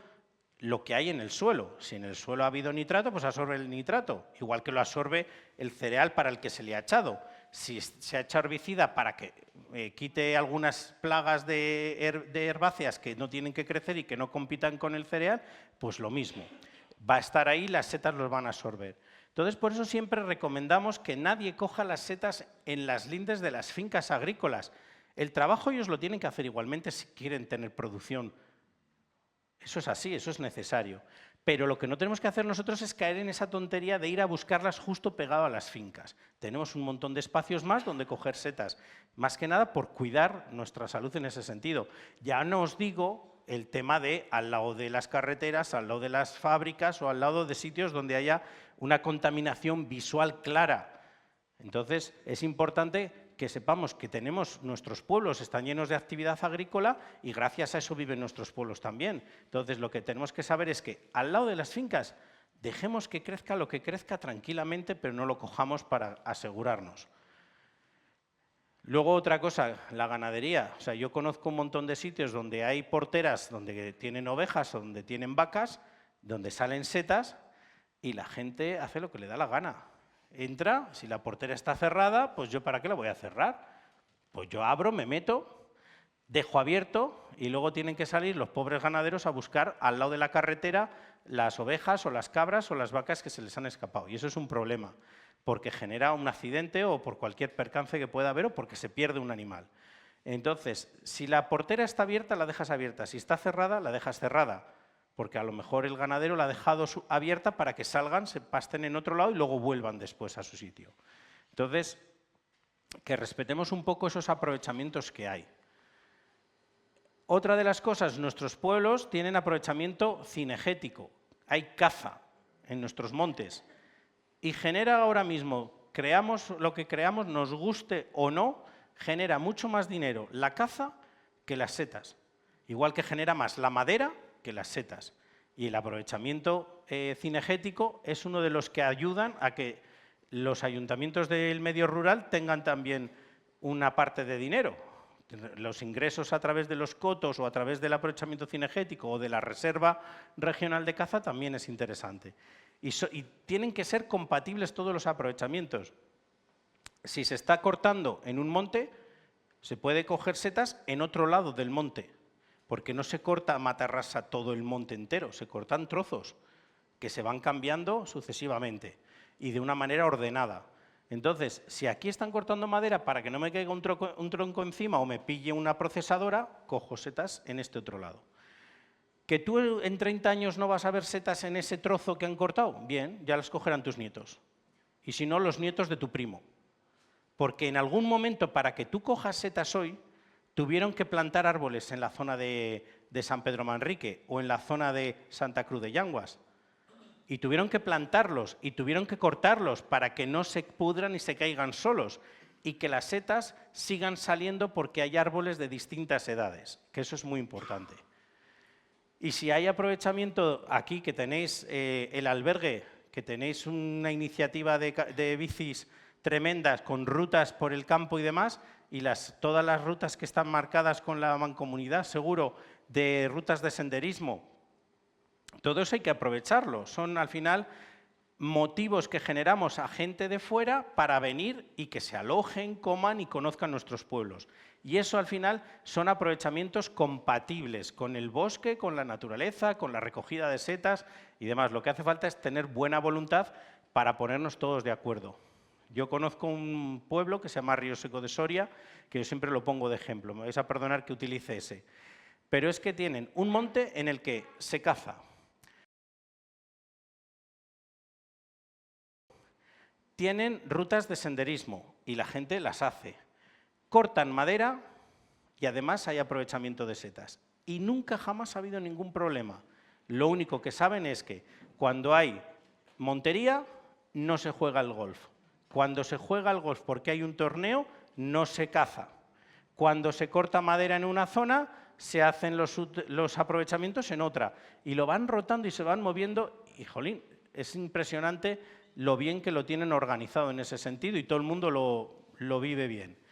lo que hay en el suelo. Si en el suelo ha habido nitrato, pues absorbe el nitrato, igual que lo absorbe el cereal para el que se le ha echado. Si se ha echado herbicida para que quite algunas plagas de herbáceas que no tienen que crecer y que no compitan con el cereal, pues lo mismo. Va a estar ahí, las setas los van a absorber. Entonces, por eso siempre recomendamos que nadie coja las setas en las lindes de las fincas agrícolas. El trabajo ellos lo tienen que hacer igualmente si quieren tener producción. Eso es así, eso es necesario. Pero lo que no tenemos que hacer nosotros es caer en esa tontería de ir a buscarlas justo pegado a las fincas. Tenemos un montón de espacios más donde coger setas, más que nada por cuidar nuestra salud en ese sentido. Ya no os digo el tema de al lado de las carreteras, al lado de las fábricas o al lado de sitios donde haya una contaminación visual clara. Entonces, es importante que sepamos que nuestros pueblos están llenos de actividad agrícola y gracias a eso viven nuestros pueblos también. Entonces, lo que tenemos que saber es que al lado de las fincas dejemos que crezca lo que crezca tranquilamente, pero no lo cojamos para asegurarnos. Luego otra cosa, la ganadería. O sea, yo conozco un montón de sitios donde hay porteras, donde tienen ovejas o donde tienen vacas, donde salen setas y la gente hace lo que le da la gana. Entra, si la portera está cerrada, pues yo ¿para qué la voy a cerrar? Pues yo abro, me meto, dejo abierto y luego tienen que salir los pobres ganaderos a buscar al lado de la carretera las ovejas o las cabras o las vacas que se les han escapado. Y eso es un problema, porque genera un accidente o por cualquier percance que pueda haber o porque se pierde un animal. Entonces, si la portera está abierta, la dejas abierta. Si está cerrada, la dejas cerrada. Porque a lo mejor el ganadero la ha dejado abierta para que salgan, se pasten en otro lado y luego vuelvan después a su sitio. Entonces, que respetemos un poco esos aprovechamientos que hay. Otra de las cosas, nuestros pueblos tienen aprovechamiento cinegético. Hay caza en nuestros montes. Y genera ahora mismo, creamos lo que creamos, nos guste o no, genera mucho más dinero la caza que las setas. Igual que genera más la madera que las setas. Y el aprovechamiento cinegético es uno de los que ayudan a que los ayuntamientos del medio rural tengan también una parte de dinero. Los ingresos a través de los cotos o a través del aprovechamiento cinegético o de la Reserva Regional de Caza también es interesante. Y tienen que ser compatibles todos los aprovechamientos. Si se está cortando en un monte, se puede coger setas en otro lado del monte. Porque no se corta a matarrasa todo el monte entero, se cortan trozos que se van cambiando sucesivamente y de una manera ordenada. Entonces, si aquí están cortando madera para que no me caiga un tronco encima o me pille una procesadora, cojo setas en este otro lado. ¿Que tú en 30 años no vas a ver setas en ese trozo que han cortado? Bien, ya las cogerán tus nietos. Y si no, los nietos de tu primo. Porque en algún momento, para que tú cojas setas hoy, tuvieron que plantar árboles en la zona de San Pedro Manrique o en la zona de Santa Cruz de Llanguas. Y tuvieron que plantarlos y tuvieron que cortarlos para que no se pudran y se caigan solos y que las setas sigan saliendo porque hay árboles de distintas edades, que eso es muy importante. Y si hay aprovechamiento aquí, que tenéis el albergue, que tenéis una iniciativa de bicis tremendas con rutas por el campo y demás, y todas las rutas que están marcadas con la mancomunidad, seguro, de rutas de senderismo, todo eso hay que aprovecharlo. Son, al final, motivos que generamos a gente de fuera para venir y que se alojen, coman y conozcan nuestros pueblos. Y eso, al final, son aprovechamientos compatibles con el bosque, con la naturaleza, con la recogida de setas y demás. Lo que hace falta es tener buena voluntad para ponernos todos de acuerdo. Yo conozco un pueblo que se llama Río Seco de Soria, que yo siempre lo pongo de ejemplo, me vais a perdonar que utilice ese. Pero es que tienen un monte en el que se caza. Tienen rutas de senderismo y la gente las hace. Cortan madera y además hay aprovechamiento de setas. Y nunca jamás ha habido ningún problema. Lo único que saben es que cuando hay montería no se juega el golf. Cuando se juega el golf porque hay un torneo no se caza. Cuando se corta madera en una zona se hacen los aprovechamientos en otra. Y lo van rotando y se van moviendo y, jolín, es impresionante lo bien que lo tienen organizado en ese sentido y todo el mundo lo vive bien.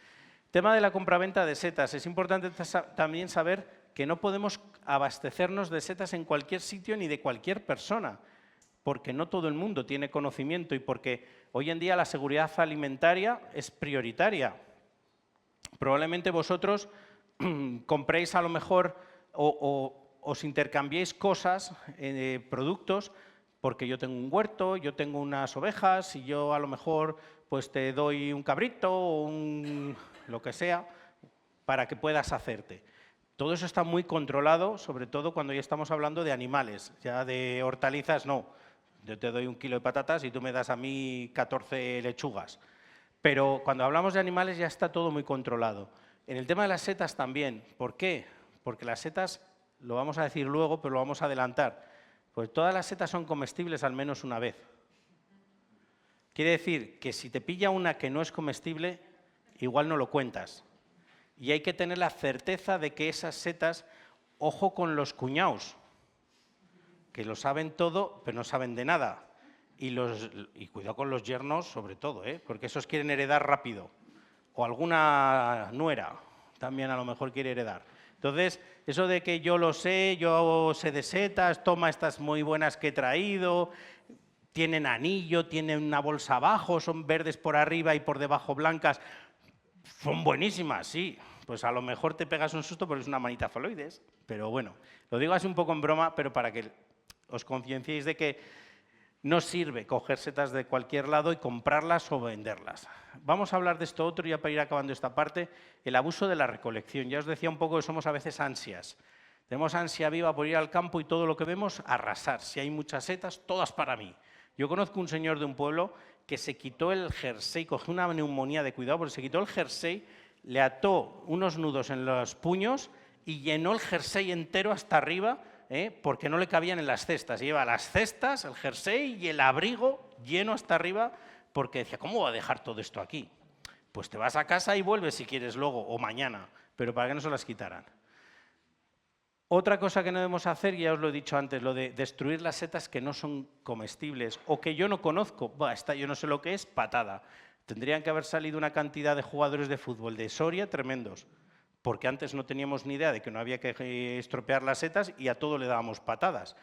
Tema de la compraventa de setas. Es importante también saber que no podemos abastecernos de setas en cualquier sitio ni de cualquier persona, porque no todo el mundo tiene conocimiento y porque hoy en día la seguridad alimentaria es prioritaria. Probablemente vosotros compréis a lo mejor o os intercambiéis cosas, productos, porque yo tengo un huerto, yo tengo unas ovejas y yo a lo mejor pues te doy un cabrito o lo que sea para que puedas hacerte. Todo eso está muy controlado, sobre todo cuando ya estamos hablando de animales, ya de hortalizas no. Yo te doy 1 kilo de patatas y tú me das a mí 14 lechugas. Pero cuando hablamos de animales ya está todo muy controlado. En el tema de las setas también. ¿Por qué? Porque las setas, lo vamos a decir luego, pero lo vamos a adelantar. Pues todas las setas son comestibles al menos una vez. Quiere decir que si te pilla una que no es comestible, igual no lo cuentas. Y hay que tener la certeza de que esas setas, ojo con los cuñaos, que lo saben todo, pero no saben de nada. Y cuidado con los yernos sobre todo, porque esos quieren heredar rápido. O alguna nuera también a lo mejor quiere heredar. Entonces, eso de que yo sé de setas, toma estas muy buenas que he traído, tienen anillo, tienen una bolsa abajo, son verdes por arriba y por debajo blancas, son buenísimas, sí. Pues a lo mejor te pegas un susto porque es una manita faloides, pero bueno, lo digo así un poco en broma, pero para que os concienciéis de que no sirve coger setas de cualquier lado y comprarlas o venderlas. Vamos a hablar de esto otro ya para ir acabando esta parte, el abuso de la recolección. Ya os decía un poco que somos a veces ansias. Tenemos ansia viva por ir al campo y todo lo que vemos arrasar. Si hay muchas setas, todas para mí. Yo conozco un señor de un pueblo que se quitó el jersey, cogió una neumonía de cuidado, porque se quitó el jersey, le ató unos nudos en los puños y llenó el jersey entero hasta arriba, porque no le cabían en las cestas. Lleva las cestas, el jersey y el abrigo lleno hasta arriba, porque decía, ¿cómo voy a dejar todo esto aquí? Pues te vas a casa y vuelves si quieres luego, o mañana, pero para que no se las quitaran. Otra cosa que no debemos hacer, ya os lo he dicho antes, lo de destruir las setas que no son comestibles o que yo no conozco. Esta yo no sé lo que es, patada. Tendrían que haber salido una cantidad de jugadores de fútbol de Soria tremendos, porque antes no teníamos ni idea de que no había que estropear las setas y a todo le dábamos patadas.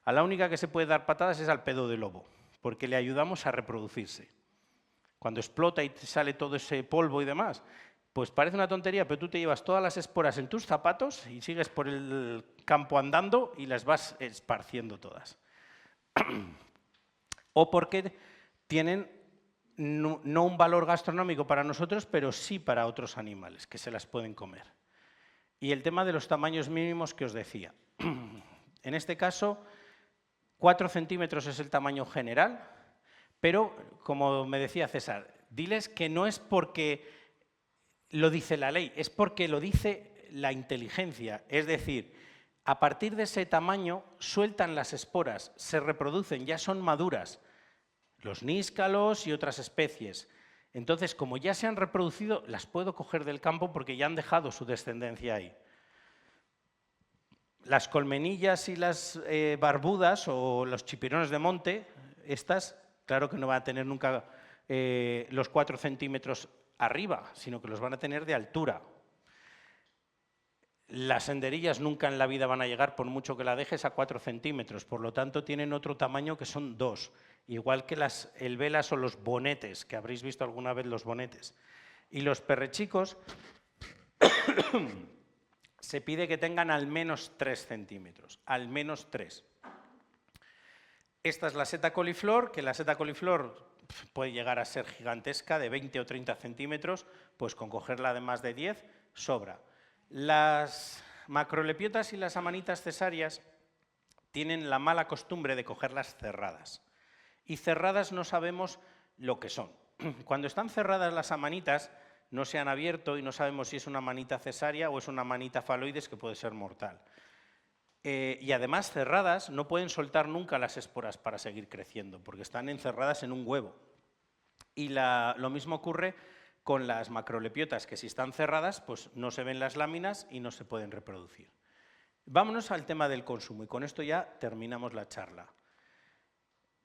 A la única que se puede dar patadas es al pedo de lobo, porque le ayudamos a reproducirse. Cuando explota y te sale todo ese polvo y demás, pues parece una tontería, pero tú te llevas todas las esporas en tus zapatos y sigues por el campo andando y las vas esparciendo todas. O porque tienen no un valor gastronómico para nosotros, pero sí para otros animales que se las pueden comer. Y el tema de los tamaños mínimos que os decía. En este caso, 4 centímetros es el tamaño general, pero, como me decía César, diles que no es porque lo dice la ley, es porque lo dice la inteligencia. Es decir, a partir de ese tamaño sueltan las esporas, se reproducen, ya son maduras. Los níscalos y otras especies. Entonces, como ya se han reproducido, las puedo coger del campo porque ya han dejado su descendencia ahí. Las colmenillas y las barbudas o los chipirones de monte, estas, claro que no van a tener nunca los 4 centímetros arriba, sino que los van a tener de altura. Las senderillas nunca en la vida van a llegar, por mucho que la dejes, a 4 centímetros, por lo tanto tienen otro tamaño que son 2, igual que las elvelas o los bonetes, que habréis visto alguna vez los bonetes. Y los perrechicos se pide que tengan al menos 3 centímetros, al menos 3. Esta es la seta coliflor, que la seta coliflor puede llegar a ser gigantesca, de 20 o 30 centímetros, pues con cogerla de más de 10 sobra. Las macrolepiotas y las amanitas cesáreas tienen la mala costumbre de cogerlas cerradas. Y cerradas no sabemos lo que son. Cuando están cerradas las amanitas, no se han abierto y no sabemos si es una manita cesárea o es una manita faloides, que puede ser mortal. Y además cerradas no pueden soltar nunca las esporas para seguir creciendo, porque están encerradas en un huevo. Y lo mismo ocurre con las macrolepiotas, que si están cerradas, pues no se ven las láminas y no se pueden reproducir. Vámonos al tema del consumo, y con esto ya terminamos la charla.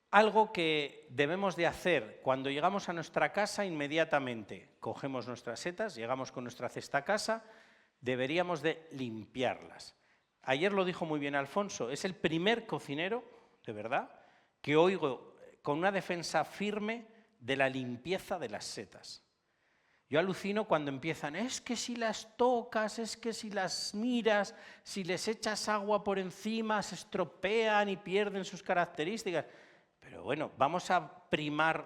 Algo que debemos de hacer cuando llegamos a nuestra casa inmediatamente, cogemos nuestras setas, llegamos con nuestra cesta a casa, deberíamos de limpiarlas. Ayer lo dijo muy bien Alfonso, es el primer cocinero, de verdad, que oigo con una defensa firme de la limpieza de las setas. Yo alucino cuando empiezan, es que si las tocas, es que si las miras, si les echas agua por encima, se estropean y pierden sus características. Pero bueno, ¿vamos a primar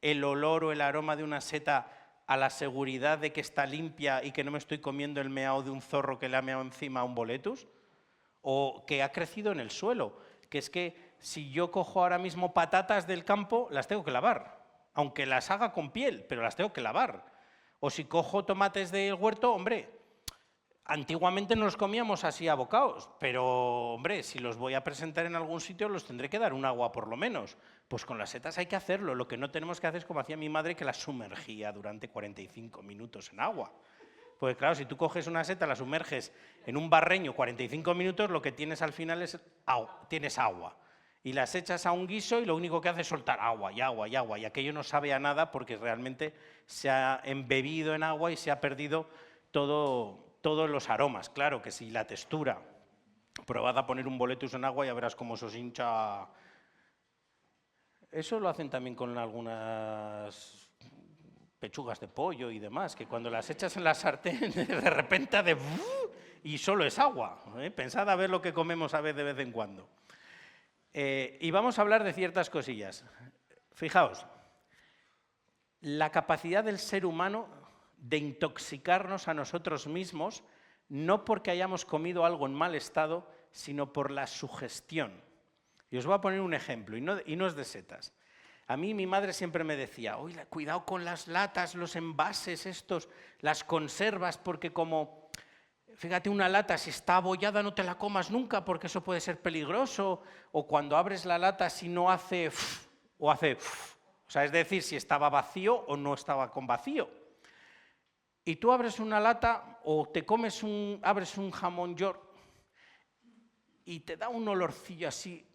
el olor o el aroma de una seta a la seguridad de que está limpia y que no me estoy comiendo el meao de un zorro que le ha meado encima a un boletus? O que ha crecido en el suelo, que es que si yo cojo ahora mismo patatas del campo, las tengo que lavar, aunque las haga con piel, pero las tengo que lavar. O si cojo tomates del huerto, hombre, antiguamente no los comíamos así a bocados, pero, hombre, si los voy a presentar en algún sitio, los tendré que dar un agua por lo menos. Pues con las setas hay que hacerlo. Lo que no tenemos que hacer es como hacía mi madre, que las sumergía durante 45 minutos en agua. Pues claro, si tú coges una seta, la sumerges en un barreño 45 minutos, lo que tienes al final es tienes agua. Y las echas a un guiso y lo único que hace es soltar agua y agua y agua. Y aquello no sabe a nada porque realmente se ha embebido en agua y se ha perdido todos los aromas. Claro que si la textura, probad a poner un boletus en agua y ya verás cómo se os hincha. Eso lo hacen también con algunas pechugas de pollo y demás, que cuando las echas en la sartén de repente y solo es agua. Pensad a ver lo que comemos a ver de vez en cuando. Y vamos a hablar de ciertas cosillas. Fijaos, la capacidad del ser humano de intoxicarnos a nosotros mismos, no porque hayamos comido algo en mal estado, sino por la sugestión. Y os voy a poner un ejemplo, y no es de setas. A mí mi madre siempre me decía, oye, cuidado con las latas, los envases estos, las conservas, porque como, fíjate, una lata, si está abollada no te la comas nunca porque eso puede ser peligroso, o cuando abres la lata si no hace o hace, o sea, es decir, si estaba vacío o no estaba con vacío. Y tú abres una lata o te comes abres un jamón york y te da un olorcillo así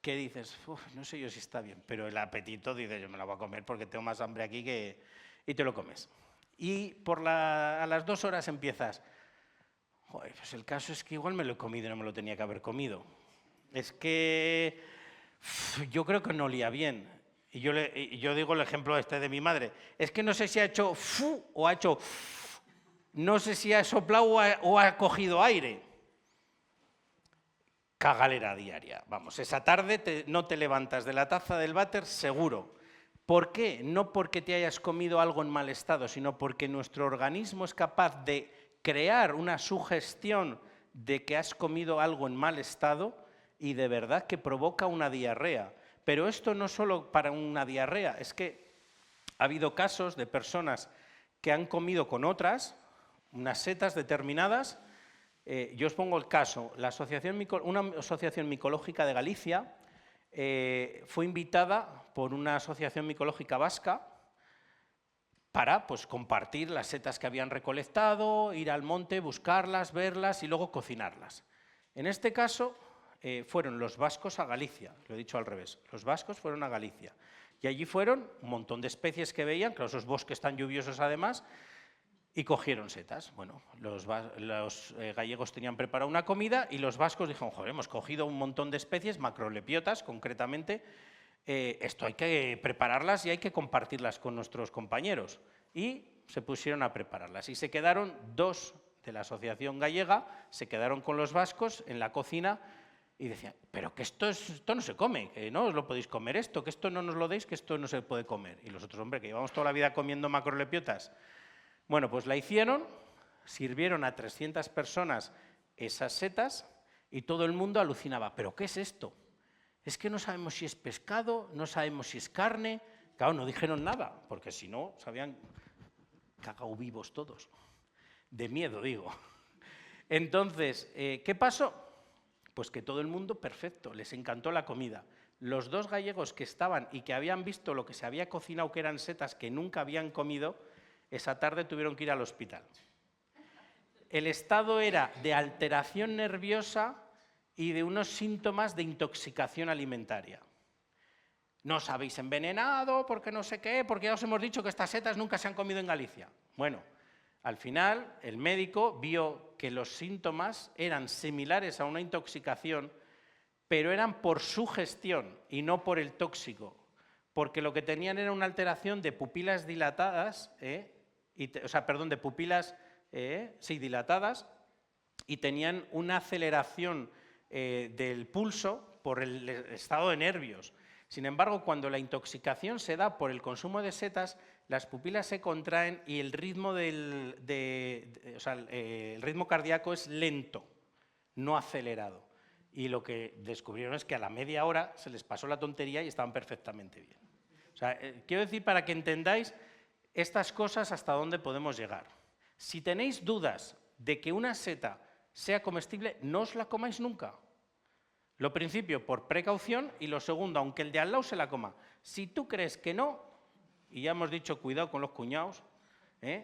que dices, no sé yo si está bien, pero el apetito dice, yo me la voy a comer porque tengo más hambre aquí que... y te lo comes. Y a las 2 horas empiezas, joder, pues el caso es que igual me lo he comido y no me lo tenía que haber comido. Es que yo creo que no olía bien. Y yo digo el ejemplo este de mi madre, es que no sé si ha hecho o ha hecho, no sé si ha soplado o ha cogido aire. Cagalera diaria. Vamos, esa tarde no te levantas de la taza del váter seguro. ¿Por qué? No porque te hayas comido algo en mal estado, sino porque nuestro organismo es capaz de crear una sugestión de que has comido algo en mal estado y de verdad que provoca una diarrea. Pero esto no solo para una diarrea, es que ha habido casos de personas que han comido con otras, unas setas determinadas. Yo os pongo el caso, una asociación micológica de Galicia fue invitada por una asociación micológica vasca para compartir las setas que habían recolectado, ir al monte, buscarlas, verlas y luego cocinarlas. En este caso fueron los vascos a Galicia, lo he dicho al revés, los vascos fueron a Galicia y allí fueron un montón de especies que veían, claro, esos bosques tan lluviosos además, y cogieron setas. Bueno, los gallegos tenían preparada una comida y los vascos dijeron, joder, hemos cogido un montón de especies, macrolepiotas concretamente, esto hay que prepararlas y hay que compartirlas con nuestros compañeros. Y se pusieron a prepararlas y se quedaron dos de la Asociación Gallega, se quedaron con los vascos en la cocina y decían, pero que esto no se come, que no os lo podéis comer esto, que esto no nos lo deis, que esto no se puede comer. Y los otros, hombre, que llevamos toda la vida comiendo macrolepiotas. Bueno, pues la hicieron, sirvieron a 300 personas esas setas y todo el mundo alucinaba. ¿Pero qué es esto? Es que no sabemos si es pescado, no sabemos si es carne. Claro, no dijeron nada, porque si no, se habían cagado vivos todos. De miedo, digo. Entonces, ¿qué pasó? Pues que todo el mundo, perfecto, les encantó la comida. Los dos gallegos que estaban y que habían visto lo que se había cocinado, que eran setas que nunca habían comido, esa tarde tuvieron que ir al hospital. El estado era de alteración nerviosa y de unos síntomas de intoxicación alimentaria. No os habéis envenenado, porque no sé qué, porque ya os hemos dicho que estas setas nunca se han comido en Galicia. Bueno, al final el médico vio que los síntomas eran similares a una intoxicación, pero eran por su gestión y no por el tóxico, porque lo que tenían era una alteración de pupilas dilatadas, de pupilas dilatadas, y tenían una aceleración del pulso por el estado de nervios. Sin embargo, cuando la intoxicación se da por el consumo de setas, las pupilas se contraen y el ritmo, el ritmo cardíaco es lento, no acelerado. Y lo que descubrieron es que a la media hora se les pasó la tontería y estaban perfectamente bien. O sea, quiero decir, para que entendáis estas cosas hasta dónde podemos llegar. Si tenéis dudas de que una seta sea comestible, no os la comáis nunca. Lo principio, por precaución, y lo segundo, aunque el de al lado se la coma. Si tú crees que no, y ya hemos dicho, cuidado con los cuñados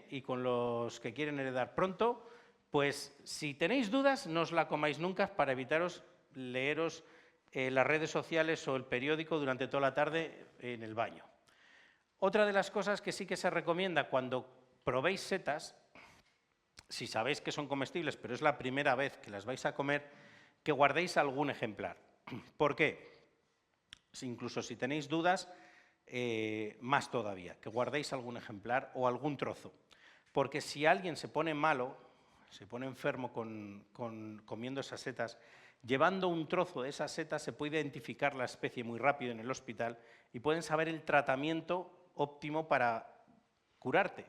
y con los que quieren heredar pronto, pues si tenéis dudas, no os la comáis nunca para evitaros leeros las redes sociales o el periódico durante toda la tarde en el baño. Otra de las cosas que sí que se recomienda cuando probéis setas, si sabéis que son comestibles, pero es la primera vez que las vais a comer, que guardéis algún ejemplar. ¿Por qué? Incluso si tenéis dudas, más todavía, que guardéis algún ejemplar o algún trozo. Porque si alguien se pone malo, se pone enfermo comiendo esas setas, llevando un trozo de esas setas se puede identificar la especie muy rápido en el hospital y pueden saber el tratamiento óptimo para curarte.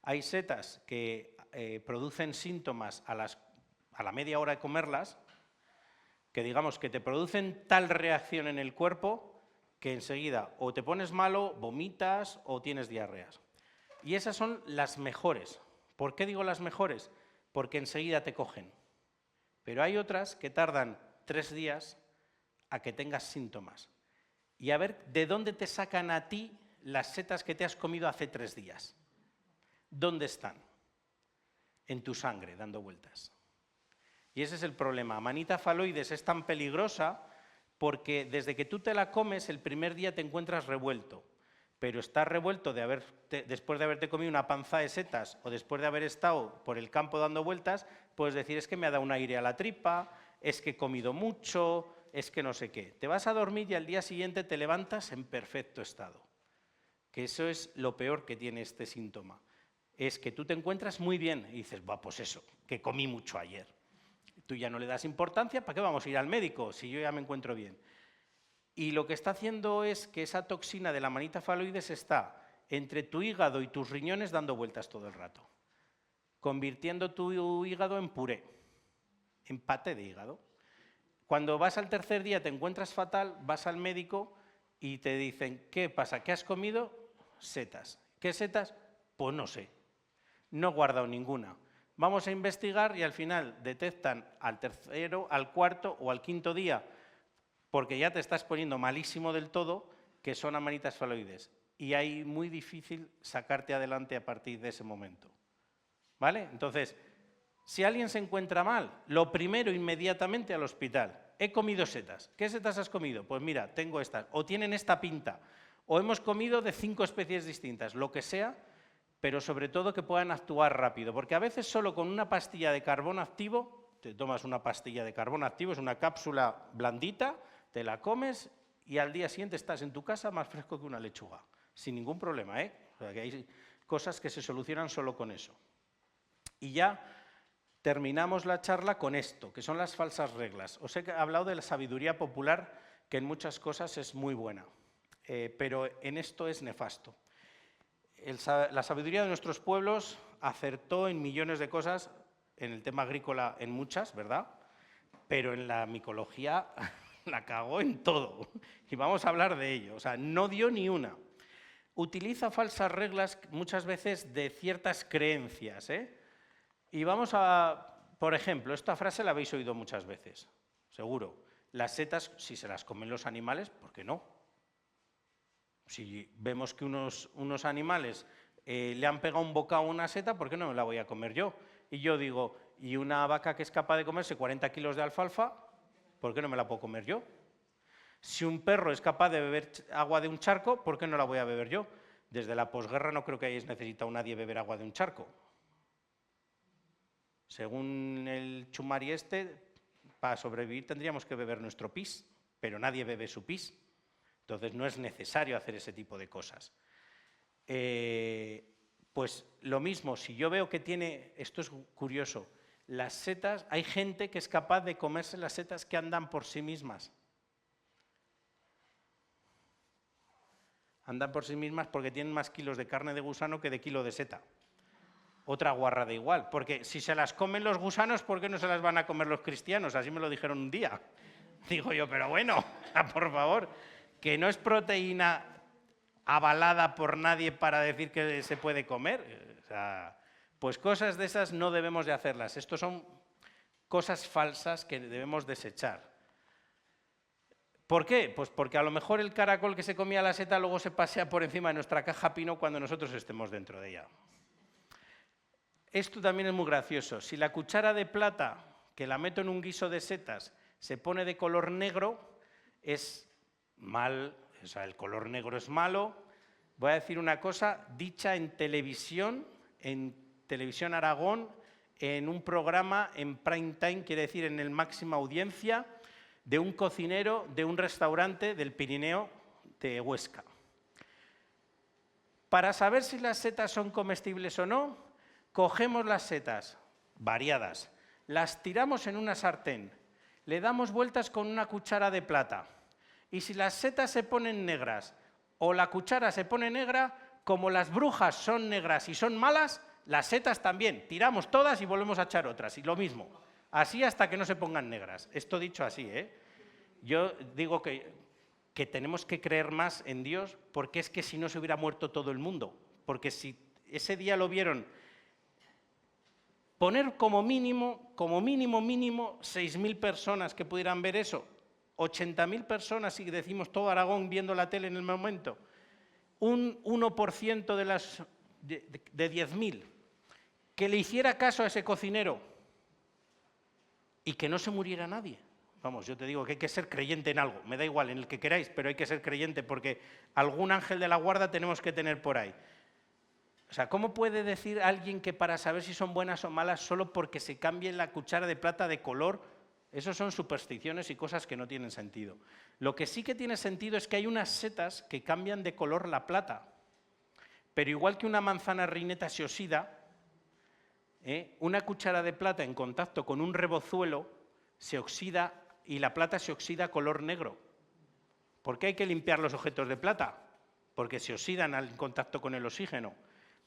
Hay setas que producen síntomas a la media hora de comerlas, que digamos que te producen tal reacción en el cuerpo que enseguida o te pones malo, vomitas o tienes diarreas. Y esas son las mejores. ¿Por qué digo las mejores? Porque enseguida te cogen. Pero hay otras que tardan 3 días a que tengas síntomas. Y a ver de dónde te sacan a ti las setas que te has comido hace 3 días. ¿Dónde están? En tu sangre, dando vueltas. Y ese es el problema. Amanita phalloides es tan peligrosa porque desde que tú te la comes, el primer día te encuentras revuelto. Pero estás revuelto después de haberte comido una panza de setas o después de haber estado por el campo dando vueltas, puedes decir, es que me ha dado un aire a la tripa, es que he comido mucho, es que no sé qué. Te vas a dormir y al día siguiente te levantas en perfecto estado. Que eso es lo peor que tiene este síntoma. Es que tú te encuentras muy bien y dices, pues eso, que comí mucho ayer. Tú ya no le das importancia, ¿para qué vamos a ir al médico si yo ya me encuentro bien? Y lo que está haciendo es que esa toxina de la Amanita phalloides está entre tu hígado y tus riñones dando vueltas todo el rato, convirtiendo tu hígado en puré, en paté de hígado. Cuando vas al tercer día te encuentras fatal, vas al médico y te dicen, ¿qué pasa? ¿Qué has comido? Setas. ¿Qué setas? Pues no sé, no he guardado ninguna. Vamos a investigar y al final detectan al tercero, al cuarto o al quinto día, porque ya te estás poniendo malísimo del todo, que son amanitas phalloides. Y ahí muy difícil sacarte adelante a partir de ese momento. ¿Vale? Entonces, Si alguien se encuentra mal, lo primero inmediatamente al hospital. He comido setas. ¿Qué setas has comido? Pues mira, tengo estas. O tienen esta pinta. O hemos comido de 5 especies distintas. Lo que sea, pero sobre todo que puedan actuar rápido. Porque a veces solo con una pastilla de carbón activo, te tomas una pastilla de carbón activo, es una cápsula blandita, te la comes y al día siguiente estás en tu casa más fresco que una lechuga. Sin ningún problema, ¿eh? O sea, que hay cosas que se solucionan solo con eso. Y ya terminamos la charla con esto, que son las falsas reglas. Os he hablado de la sabiduría popular, que en muchas cosas es muy buena, pero en esto es nefasto. La sabiduría de nuestros pueblos acertó en millones de cosas, en el tema agrícola en muchas, ¿verdad? Pero en la micología la cagó en todo. Y vamos a hablar de ello. O sea, no dio ni una. Utiliza falsas reglas muchas veces de ciertas creencias, ¿eh? Y vamos a, por ejemplo, esta frase la habéis oído muchas veces, seguro. Las setas, si se las comen los animales, ¿por qué no? Si vemos que unos animales le han pegado un bocado a una seta, ¿por qué no me la voy a comer yo? Y yo digo, ¿y una vaca que es capaz de comerse 40 kilos de alfalfa, por qué no me la puedo comer yo? Si un perro es capaz de beber agua de un charco, ¿por qué no la voy a beber yo? Desde la posguerra no creo que hayáis necesitado nadie beber agua de un charco. Según el Chumari para sobrevivir tendríamos que beber nuestro pis, pero nadie bebe su pis. Entonces no es necesario hacer ese tipo de cosas. Pues lo mismo, si yo veo que tiene, esto es curioso, las setas, hay gente que es capaz de comerse las setas que andan por sí mismas. Andan por sí mismas porque tienen más kilos de carne de gusano que de kilo de seta. Otra guarrada igual, porque si se las comen los gusanos, ¿por qué no se las van a comer los cristianos? Así me lo dijeron un día. Digo yo, pero bueno, por favor, que no es proteína avalada por nadie para decir que se puede comer. O sea, pues cosas de esas no debemos de hacerlas. Estos son cosas falsas que debemos desechar. ¿Por qué? Pues porque a lo mejor el caracol que se comía la seta luego se pasea por encima de nuestra caja pino cuando nosotros estemos dentro de ella. Esto también es muy gracioso. Si la cuchara de plata, que la meto en un guiso de setas, se pone de color negro, es mal, o sea, el color negro es malo. Voy a decir una cosa, dicha en Televisión Aragón, en un programa en prime time, quiere decir en el máxima audiencia, de un cocinero de un restaurante del Pirineo de Huesca. Para saber si las setas son comestibles o no, cogemos las setas, variadas, las tiramos en una sartén, le damos vueltas con una cuchara de plata y si las setas se ponen negras o la cuchara se pone negra, como las brujas son negras y son malas, las setas también, tiramos todas y volvemos a echar otras y lo mismo, así hasta que no se pongan negras. Esto dicho así, ¿eh? Yo digo que tenemos que creer más en Dios porque es que si no se hubiera muerto todo el mundo, porque si ese día lo vieron. Poner como mínimo 6.000 personas que pudieran ver eso, 80.000 personas, si decimos todo Aragón viendo la tele en el momento, un 1% de 10.000, que le hiciera caso a ese cocinero y que no se muriera nadie. Vamos, yo te digo que hay que ser creyente en algo, me da igual, en el que queráis, pero hay que ser creyente porque algún ángel de la guarda tenemos que tener por ahí. O sea, ¿cómo puede decir alguien que para saber si son buenas o malas solo porque se cambie la cuchara de plata de color? Eso son supersticiones y cosas que no tienen sentido. Lo que sí que tiene sentido es que hay unas setas que cambian de color la plata. Pero igual que una manzana reineta se oxida, una cuchara de plata en contacto con un rebozuelo se oxida y la plata se oxida color negro. ¿Por qué hay que limpiar los objetos de plata? Porque se oxidan al contacto con el oxígeno.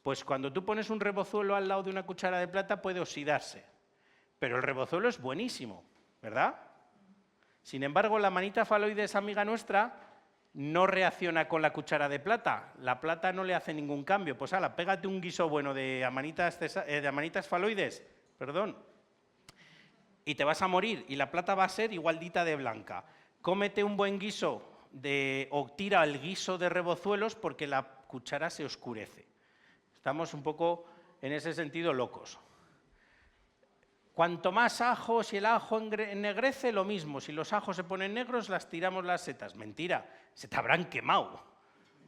Pues cuando tú pones un rebozuelo al lado de una cuchara de plata puede oxidarse, pero el rebozuelo es buenísimo, ¿verdad? Sin embargo, la amanita faloides, amiga nuestra, no reacciona con la cuchara de plata. La plata no le hace ningún cambio. Pues ala, pégate un guiso bueno de amanitas faloides, y te vas a morir, y la plata va a ser igualdita de blanca. Cómete un buen guiso o tira el guiso de rebozuelos porque la cuchara se oscurece. Estamos un poco, en ese sentido, locos. Cuanto más ajo, si el ajo ennegrece, lo mismo. Si los ajos se ponen negros, las tiramos las setas. Mentira, se te habrán quemado.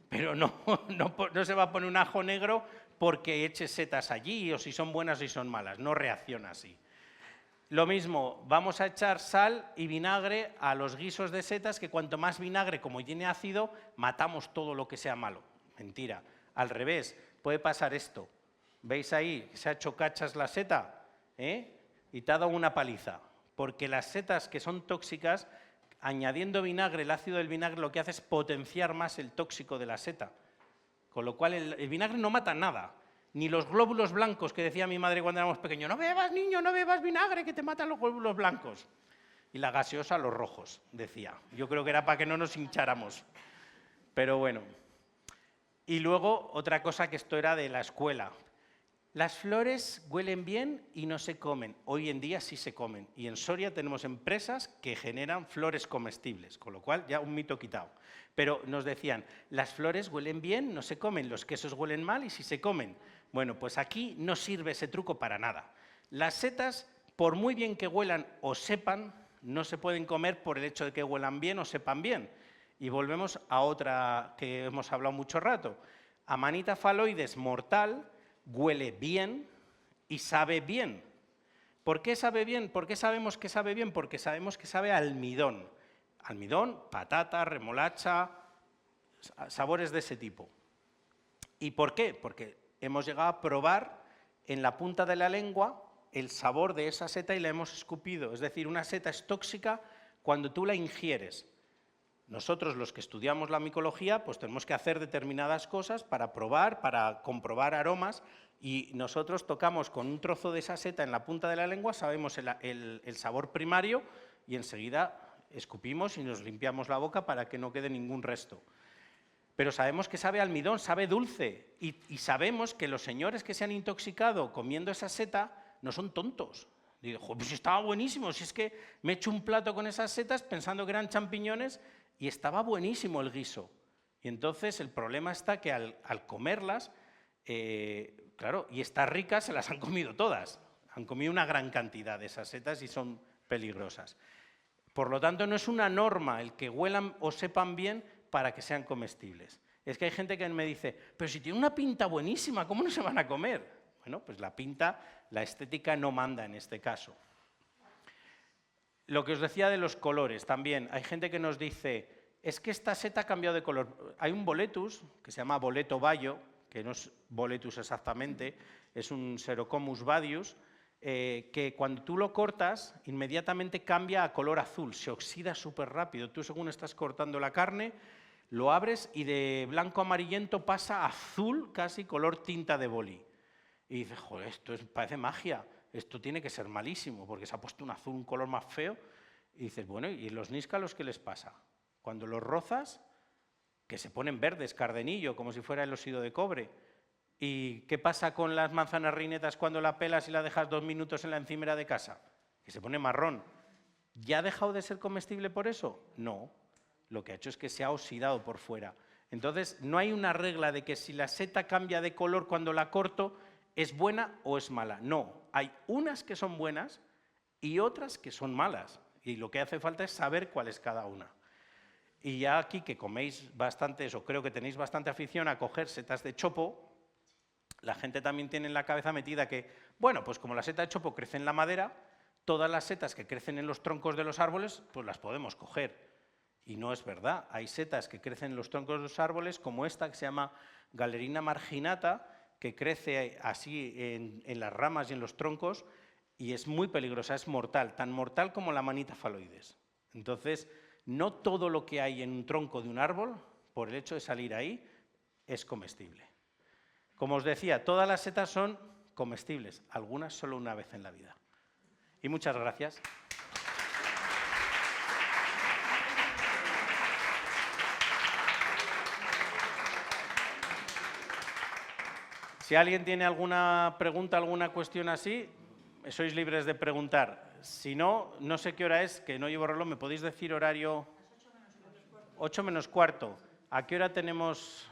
Pero no se va a poner un ajo negro porque eches setas allí, o si son buenas o si son malas. No reacciona así. Lo mismo, vamos a echar sal y vinagre a los guisos de setas, que cuanto más vinagre, como tiene ácido, matamos todo lo que sea malo. Mentira. Al revés, puede pasar esto. ¿Veis ahí? Se ha hecho cachas la seta, y te ha dado una paliza. Porque las setas que son tóxicas, añadiendo vinagre, el ácido del vinagre lo que hace es potenciar más el tóxico de la seta. Con lo cual el vinagre no mata nada. Ni los glóbulos blancos que decía mi madre cuando éramos pequeños. No bebas, niño, no bebas vinagre, que te matan los glóbulos blancos. Y la gaseosa, los rojos, decía. Yo creo que era para que no nos hincháramos. Pero bueno. Y luego, otra cosa, que esto era de la escuela. Las flores huelen bien y no se comen. Hoy en día sí se comen. Y en Soria tenemos empresas que generan flores comestibles, con lo cual ya un mito quitado. Pero nos decían, las flores huelen bien, no se comen, los quesos huelen mal y sí se comen. Bueno, pues aquí no sirve ese truco para nada. Las setas, por muy bien que huelan o sepan, no se pueden comer por el hecho de que huelan bien o sepan bien. Y volvemos a otra que hemos hablado mucho rato. Amanita phalloides mortal huele bien y sabe bien. ¿Por qué sabe bien? ¿Por qué sabemos que sabe bien? Porque sabemos que sabe a almidón. Almidón, patata, remolacha, sabores de ese tipo. ¿Y por qué? Porque hemos llegado a probar en la punta de la lengua el sabor de esa seta y la hemos escupido. Es decir, una seta es tóxica cuando tú la ingieres. Nosotros, los que estudiamos la micología, pues tenemos que hacer determinadas cosas para probar, para comprobar aromas, y nosotros tocamos con un trozo de esa seta en la punta de la lengua, sabemos el sabor primario y enseguida escupimos y nos limpiamos la boca para que no quede ningún resto. Pero sabemos que sabe a almidón, sabe dulce, y sabemos que los señores que se han intoxicado comiendo esa seta no son tontos. Digo, pues estaba buenísimo, si es que me he hecho un plato con esas setas pensando que eran champiñones y estaba buenísimo el guiso. Y entonces el problema está que al comerlas, claro, y estas ricas se las han comido todas. Han comido una gran cantidad de esas setas y son peligrosas. Por lo tanto, no es una norma el que huelan o sepan bien para que sean comestibles. Es que hay gente que me dice, pero si tiene una pinta buenísima, ¿cómo no se van a comer? Bueno, pues la pinta, la estética no manda en este caso. Lo que os decía de los colores también, hay gente que nos dice, es que esta seta ha cambiado de color. Hay un boletus que se llama boleto bayo, que no es boletus exactamente, es un Serocomus badius, que cuando tú lo cortas, inmediatamente cambia a color azul, se oxida súper rápido. Tú, según estás cortando la carne, lo abres y de blanco amarillento pasa a azul, casi color tinta de boli. Y dices, joder, esto parece magia, esto tiene que ser malísimo, porque se ha puesto un azul, un color más feo. Y dices, bueno, ¿y los níscalos qué les pasa? Cuando los rozas, que se ponen verdes, cardenillo, como si fuera el óxido de cobre. ¿Y qué pasa con las manzanas reinetas cuando la pelas y la dejas 2 minutos en la encimera de casa? Que se pone marrón. ¿Ya ha dejado de ser comestible por eso? No. Lo que ha hecho es que se ha oxidado por fuera. Entonces, no hay una regla de que si la seta cambia de color cuando la corto, ¿es buena o es mala? No. Hay unas que son buenas y otras que son malas. Y lo que hace falta es saber cuál es cada una. Y ya aquí que coméis bastantes, o creo que tenéis bastante afición a coger setas de chopo, la gente también tiene en la cabeza metida que, bueno, pues como la seta de chopo crece en la madera, todas las setas que crecen en los troncos de los árboles, pues las podemos coger. Y no es verdad. Hay setas que crecen en los troncos de los árboles, como esta que se llama Galerina marginata, que crece así en las ramas y en los troncos, y es muy peligrosa, es mortal, tan mortal como la Amanita phalloides. Entonces, no todo lo que hay en un tronco de un árbol, por el hecho de salir ahí, es comestible. Como os decía, todas las setas son comestibles, algunas solo una vez en la vida. Y muchas gracias. Si alguien tiene alguna pregunta, alguna cuestión así, sois libres de preguntar. Si no, no sé qué hora es, que no llevo reloj, ¿me podéis decir horario? 8 menos cuarto. ¿A qué hora tenemos?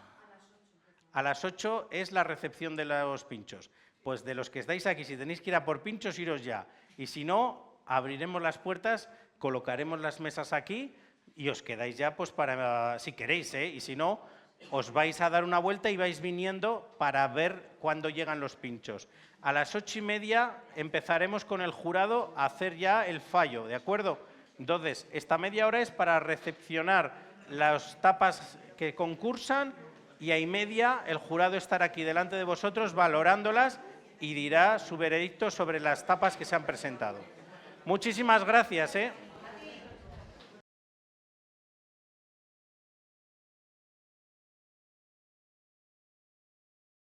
A las 8 es la recepción de los pinchos. Pues de los que estáis aquí, si tenéis que ir a por pinchos, iros ya. Y si no, abriremos las puertas, colocaremos las mesas aquí y os quedáis ya, pues para, si queréis, y si no, os vais a dar una vuelta y vais viniendo para ver cuándo llegan los pinchos. A las 8:30 empezaremos con el jurado a hacer ya el fallo, ¿de acuerdo? Entonces, esta media hora es para recepcionar las tapas que concursan y a 1:30 el jurado estará aquí delante de vosotros valorándolas y dirá su veredicto sobre las tapas que se han presentado. Muchísimas gracias,